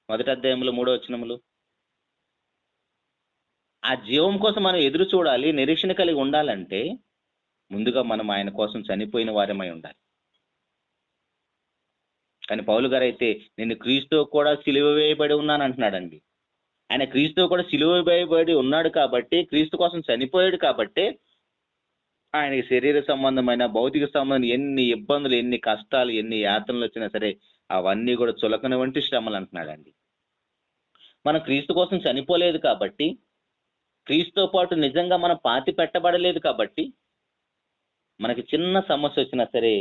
A: 1వ అధ్యాయంలో 3వ వచనంలో. ఆ జీవం కోసం మనం ఎదురు చూడాలి, నిరీక్షణ కలిగి ఉండాలంటే ముందుగా మనం ఆయన కోసం చనిపోయిన వారమై ఉండాలి. కానీ పౌలు గారు అయితే నేను క్రీస్తు కూడా సిలువ వేయబడి ఉన్నాను అంటున్నాడండి. ఆయన క్రీస్తు కూడా సిలువ వేయబడి ఉన్నాడు కాబట్టి, క్రీస్తు కోసం చనిపోయాడు కాబట్టి ఆయనకి శరీర సంబంధమైన భౌతిక సంబంధం ఎన్ని ఇబ్బందులు, ఎన్ని కష్టాలు, ఎన్ని యాతనలు వచ్చినా సరే అవన్నీ కూడా చులకన వంటి శ్రమలు అంటున్నాడండి. మనం క్రీస్తు కోసం చనిపోలేదు కాబట్టి, క్రీస్తుతో పాటు నిజంగా మనం పాతి పెట్టబడలేదు కాబట్టి మనకి చిన్న సమస్య వచ్చినా సరే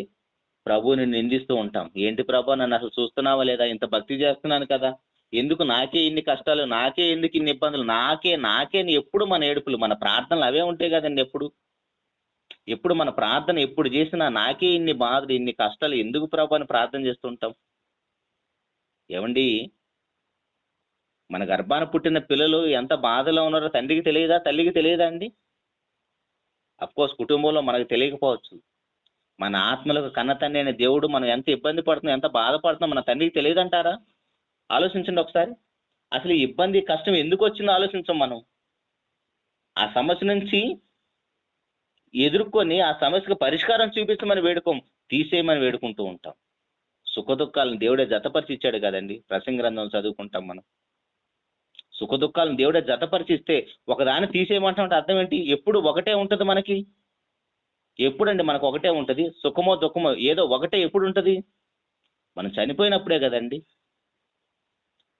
A: ప్రభువుని నిందిస్తూ ఉంటాం. ఏంటి ప్రభు, నన్ను అసలు చూస్తున్నావా లేదా? ఇంత భక్తి చేస్తున్నాను కదా, ఎందుకు నాకే ఇన్ని కష్టాలు, నాకే ఎందుకు ఇన్ని ఇబ్బందులు, నాకే ఎప్పుడు మన ఏడుపులు, మన ప్రార్థనలు అవే ఉంటాయి కదండి. ఎప్పుడు మన ప్రార్థన ఎప్పుడు చేసినా నాకే ఇన్ని బాధలు, ఇన్ని కష్టాలు ఎందుకు ప్రభు అని ప్రార్థన చేస్తుంటాం. ఏమండి, మన గర్భాన పుట్టిన పిల్లలు ఎంత బాధలో ఉన్నారో తండ్రికి తెలియదా, తల్లికి తెలియదా అండి? అఫ్కోర్స్ కుటుంబంలో మనకు తెలియకపోవచ్చు. మన ఆత్మలకు కన్న తండ్రి అనే దేవుడు మనం ఎంత ఇబ్బంది పడుతున్నాం, ఎంత బాధపడుతున్నాం మన తండ్రికి తెలియదంటారా? ఆలోచించండి ఒకసారి. అసలు ఈ ఇబ్బంది, కష్టం ఎందుకు వచ్చిందో ఆలోచించాం. మనం ఆ సమస్య నుంచి ఎదుర్కొని ఆ సమస్యకు పరిష్కారం చూపించమని వేడుకోం, తీసేయమని వేడుకుంటూ ఉంటాం. సుఖ దుఃఖాలను దేవుడే జతపరిచి ఇచ్చాడు కదండి. ప్రసంగ గ్రంథం చదువుకుంటాం మనం. సుఖ దుఃఖాలను దేవుడే జతపరిచిస్తే ఒకదాన్ని తీసేయమంటే అర్థం ఏంటి? ఎప్పుడు ఒకటే ఉంటుంది మనకి. ఎప్పుడండి మనకు ఒకటే ఉంటుంది? సుఖమో దుఃఖమో ఏదో ఒకటే ఎప్పుడు ఉంటుంది? మనం చనిపోయినప్పుడే కదండి.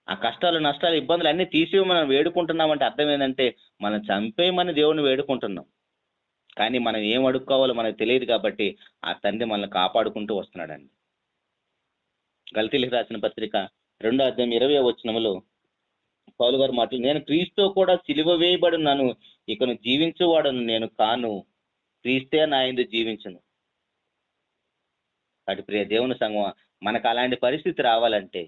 A: ఆ కష్టాలు, నష్టాలు, ఇబ్బందులు అన్నీ తీసేయమని వేడుకుంటున్నామంటే అర్థం ఏంటంటే మనం చంపేయమని దేవుని వేడుకుంటున్నాం. కానీ మనం ఏం అడుక్కోవాలో మనకు తెలియదు కాబట్టి ఆ తండ్రి మనల్ని కాపాడుకుంటూ వస్తున్నాడండి. గలతీయులకు రాసిన పత్రిక 2వ అధ్యాయం 20వ వచనంలో పౌలు గారు మాటలు, నేను క్రీస్తుతో కూడా సిలువ వేయబడి ఉన్నాను, ఇకను జీవించేవాడను నేను కాను, క్రీస్తే నా యందు జీవించును. అటు ప్రియ దేవుని సంగమా, మనకు అలాంటి పరిస్థితి రావాలంటే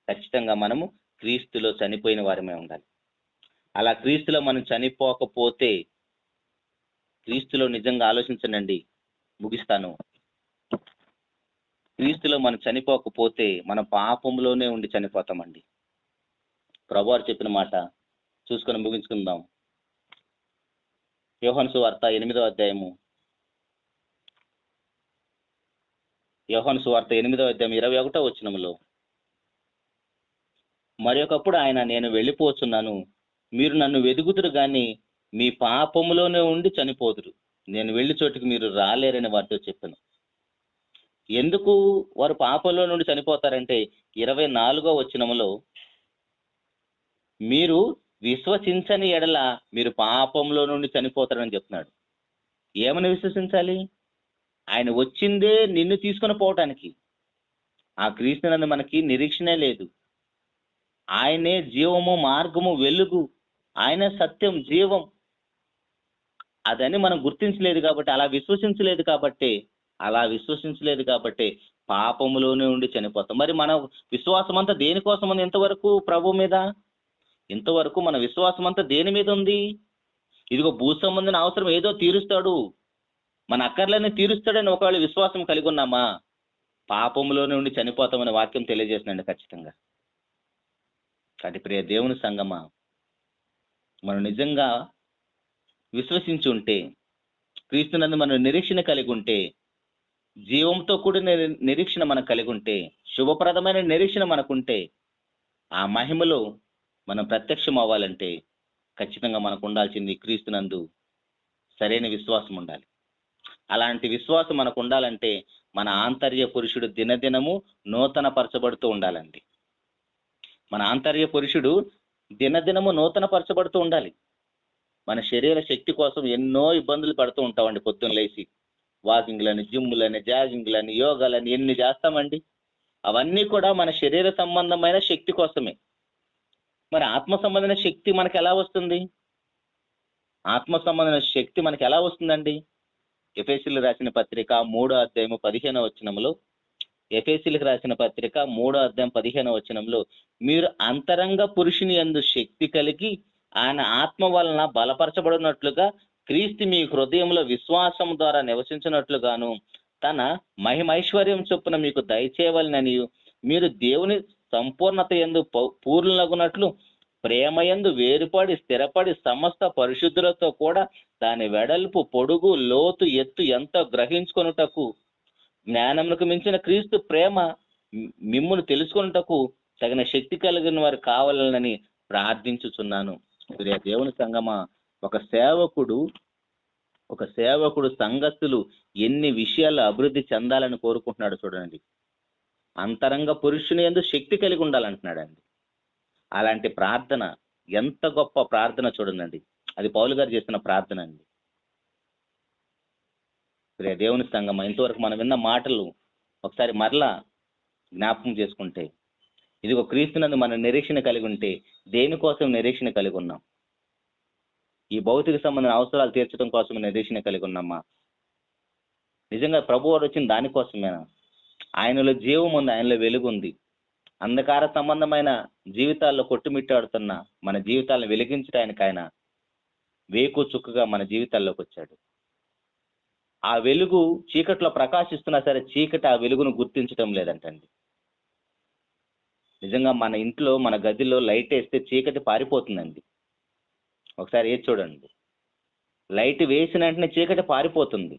A: ఖచ్చితంగా మనము క్రీస్తులో చనిపోయిన వారమే ఉండాలి. అలా క్రీస్తులో మనం చనిపోకపోతే, క్రీస్తులో నిజంగా ఆలోచించండి, ముగిస్తాను. క్రీస్తులో మనం చనిపోకపోతే మన పాపంలోనే ఉండి చనిపోతామండి. ప్రభువారు చెప్పిన మాట చూసుకొని ముగించుకుందాం. యోహాను సువార్త 8వ అధ్యాయము, యోహాను సువార్త 8వ అధ్యాయం 21వ వచనంలో, మరి ఒకప్పుడు ఆయన, నేను వెళ్ళిపోతున్నాను, మీరు నన్ను వెదుగుదురు గాని మీ పాపములోనే ఉండి చనిపోదురు, నేను వెళ్ళి చోటికి మీరు రాలేరని వారితో చెప్పాను. ఎందుకు వారు పాపంలో నుండి చనిపోతారంటే 24వ వచనంలో, మీరు విశ్వసించని ఎడల మీరు పాపంలో నుండి చనిపోతారని చెప్తున్నాడు. ఏమని విశ్వసించాలి? ఆయన వచ్చిందే నిన్ను తీసుకొని పోవటానికి. ఆ క్రీస్తునందు మనకి నిరీక్షణే లేదు. ఆయనే జీవము, మార్గము, వెలుగు, ఆయన సత్యం, జీవం. అదని మనం గుర్తించలేదు కాబట్టి, అలా విశ్వసించలేదు కాబట్టి పాపములోనే ఉండి చనిపోతాం. మరి మన విశ్వాసం అంతా దేనికోసం ఉంది? ఇంతవరకు ప్రభు మీద, ఇంతవరకు మన విశ్వాసం అంతా దేని మీద ఉంది? ఇదిగో భూ సంబంధించిన అవసరం ఏదో తీరుస్తాడు, మన అక్కర్లన్నీ తీరుస్తాడని ఒకవేళ విశ్వాసం కలిగి ఉన్నామా, పాపంలోనే ఉండి చనిపోతామని వాక్యం తెలియజేస్తుందండి ఖచ్చితంగా. కాబట్టి ప్రియ దేవుని సంగమా, మనం నిజంగా విశ్వసించి ఉంటే, క్రీస్తునందు మనం నిరీక్షణ కలిగి ఉంటే, జీవంతో కూడిన నిరీక్షణ మనకు కలిగి ఉంటే, శుభప్రదమైన నిరీక్షణ మనకుంటే, ఆ మహిమలో మనం ప్రత్యక్షం అవ్వాలంటే ఖచ్చితంగా మనకు ఉండాల్సింది క్రీస్తునందు సరైన విశ్వాసం ఉండాలి. అలాంటి విశ్వాసం మనకు ఉండాలంటే మన ఆంతర్య పురుషుడు దినదినము నూతన పరచబడుతూ ఉండాలండి. మన ఆంతర్య పురుషుడు దినదినము నూతన పరచబడుతూ ఉండాలి. మన శరీర శక్తి కోసం ఎన్నో ఇబ్బందులు పడుతూ ఉంటామండి. పొద్దున్న లేచి వాకింగ్లని, జిమ్లని, జాగింగ్లని, యోగాలని ఎన్ని చేస్తామండి. అవన్నీ కూడా మన శరీర సంబంధమైన శక్తి కోసమే. మరి ఆత్మ సంబంధమైన శక్తి మనకు ఎలా వస్తుంది? ఆత్మ సంబంధమైన శక్తి మనకు ఎలా వస్తుందండి? ఎఫెసీయులకు రాసిన పత్రిక 3వ అధ్యాయము 15వ వచనంలో, ఎఫెసీయులకు రాసిన పత్రిక 3వ అధ్యాయం 15వ వచనంలో, మీరు అంతరంగ పురుషుని యందు శక్తి కలిగి ఆయన ఆత్మ వలన బలపరచబడినట్లుగా క్రీస్తు మీ హృదయంలో విశ్వాసం ద్వారా నివసించినట్లుగాను తన మహిమైశ్వర్యం చొప్పున మీకు దయచేయవలనని మీరు దేవుని సంపూర్ణత యందు పూర్ణులగునట్లు ప్రేమయందు వేరుపడి స్థిరపడి సమస్త పరిశుద్ధులతో కూడా దాని వెడల్పు పొడుగు లోతు ఎత్తు ఎంతో గ్రహించుకొనుటకు జ్ఞానమునకు మించిన క్రీస్తు ప్రేమ మిమ్మును తెలుసుకొనుటకు తగిన శక్తి కలిగిన వారు కావాలని ప్రార్థించుచున్నాను. ప్రియ దేవుని సంగమా, ఒక సేవకుడు సంగతులు ఎన్ని విషయాలు అభివృద్ధి చెందాలని కోరుకుంటున్నాడు చూడండి. అంతరంగ పురుషుని యందు శక్తి కలిగి ఉండాలంటున్నాడండి. అలాంటి ప్రార్థన ఎంత గొప్ప ప్రార్థన చూడండి. అది పౌలు గారు చేసిన ప్రార్థన అండి. ప్రియ దేవుని సంగమా, ఇంతవరకు మనం విన్న మాటలు ఒకసారి మరలా జ్ఞాపకం చేసుకుంటే, ఇదిగో క్రీస్తునందు మన నిరీక్షణ కలిగి ఉంటే దేనికోసం నిరీక్షణ కలిగి ఉన్నాం? ఈ భౌతిక సంబంధమైన అవసరాలు తీర్చడం కోసం నిరీక్షణ కలిగి ఉన్నామా? నిజంగా ప్రభు వారు వచ్చిన దానికోసమేనా? ఆయనలో జీవం ఉంది, ఆయనలో వెలుగు ఉంది. అంధకార సంబంధమైన జీవితాల్లో కొట్టుమిట్టాడుతున్న మన జీవితాలను వెలిగించడానికి ఆయన వేకు చుక్కగా మన జీవితాల్లోకి వచ్చాడు. ఆ వెలుగు చీకట్లో ప్రకాశిస్తున్నా సరే చీకటి ఆ వెలుగును గుర్తించడం లేదంటండి. నిజంగా మన ఇంట్లో మన గదిలో లైట్ వేస్తే చీకటి పారిపోతుందండి. ఒకసారి ఏది చూడండి, లైట్ వేసిన వెంటనే చీకటి పారిపోతుంది.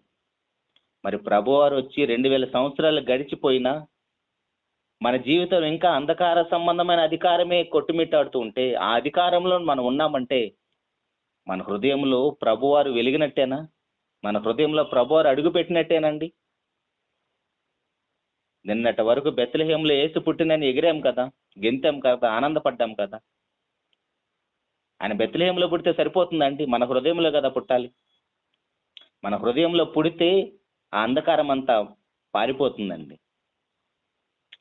A: మరి ప్రభువారు వచ్చి 2000 సంవత్సరాలు గడిచిపోయినా మన జీవితం ఇంకా అంధకార సంబంధమైన అధికారమే కొట్టుమిట్టాడుతూ ఉంటే, ఆ అధికారంలో మనం ఉన్నామంటే మన హృదయంలో ప్రభువారు వెలిగినట్టేనా? మన హృదయంలో ప్రభువారు అడుగు పెట్టినట్టేనండి? నిన్నటి వరకు బెత్లెహేంలో యేసు పుట్టినని ఎగిరాం కదా, గెంతాం కదా, ఆనందపడ్డాం కదా. ఆయన బెత్లెహేంలో పుడితే సరిపోతుందండి? మన హృదయంలో కదా పుట్టాలి. మన హృదయంలో పుడితే ఆ అంధకారం అంతా పారిపోతుందండి.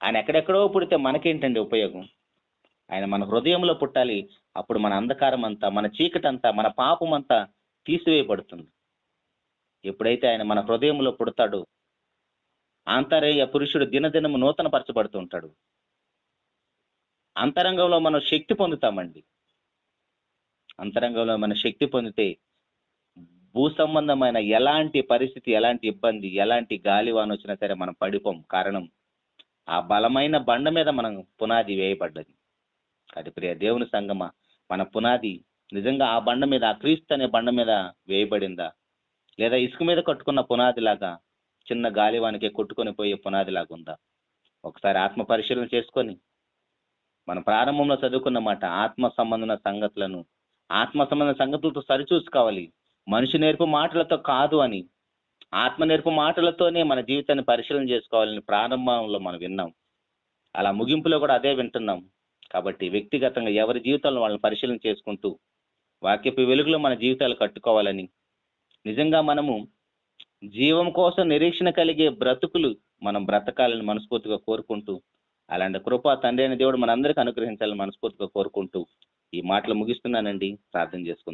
A: ఆయన ఎక్కడెక్కడో పుడితే మనకేంటండి ఉపయోగం? ఆయన మన హృదయంలో పుట్టాలి. అప్పుడు మన అంధకారం అంతా, మన చీకటి అంతా, మన పాపం అంతా తీసివేయబడుతుంది. ఎప్పుడైతే ఆయన మన హృదయంలో పుడతాడో ఆంతరేయ పురుషుడు దినదినము నూతన పరచబడుతూ ఉంటాడు. అంతరంగంలో మనం శక్తి పొందుతామండి. అంతరంగంలో మన శక్తి పొందితే భూ సంబంధమైన ఎలాంటి పరిస్థితి, ఎలాంటి ఇబ్బంది, ఎలాంటి గాలివాన వచ్చినా సరే మనం పడిపోం. కారణం ఆ బలమైన బండ మీద మనం పునాది వేయబడ్డది. అది ప్రియ దేవుని సంగమా, మన పునాది నిజంగా ఆ బండ మీద, ఆ క్రీస్తు అనే బండ మీద వేయబడిందా, లేదా ఇసుక మీద కట్టుకున్న పునాది లాగా చిన్న గాలివానికి కొట్టుకొని పోయే పునాది లాగా ఉందా? ఒకసారి ఆత్మ పరిశీలన చేసుకొని, మన ప్రారంభంలో చదువుకున్న మాట, ఆత్మ సంబంధమైన సంగతులతో సరిచూసుకోవాలి. మనిషి నేర్పు మాటలతో కాదు అని, ఆత్మ నేర్పు మాటలతోనే మన జీవితాన్ని పరిశీలన చేసుకోవాలని ప్రారంభంలో మనం విన్నాం. అలా ముగింపులో కూడా అదే వింటున్నాం. కాబట్టి వ్యక్తిగతంగా ఎవరి జీవితాలను వాళ్ళని పరిశీలన చేసుకుంటూ వాక్యపు వెలుగులో మన జీవితాలు కట్టుకోవాలని, నిజంగా మనము జీవం కోసం నిరీక్షణ కలిగే బ్రతుకులు మనం బ్రతకాలని మనస్ఫూర్తిగా కోరుకుంటూ, అలాంటి కృప తండ్రి అయిన దేవుడు మనందరికీ అనుగ్రహించాలని మనస్ఫూర్తిగా కోరుకుంటూ ఈ మాటలు ముగిస్తున్నానండి. ప్రార్థన చేసుకుంటాం.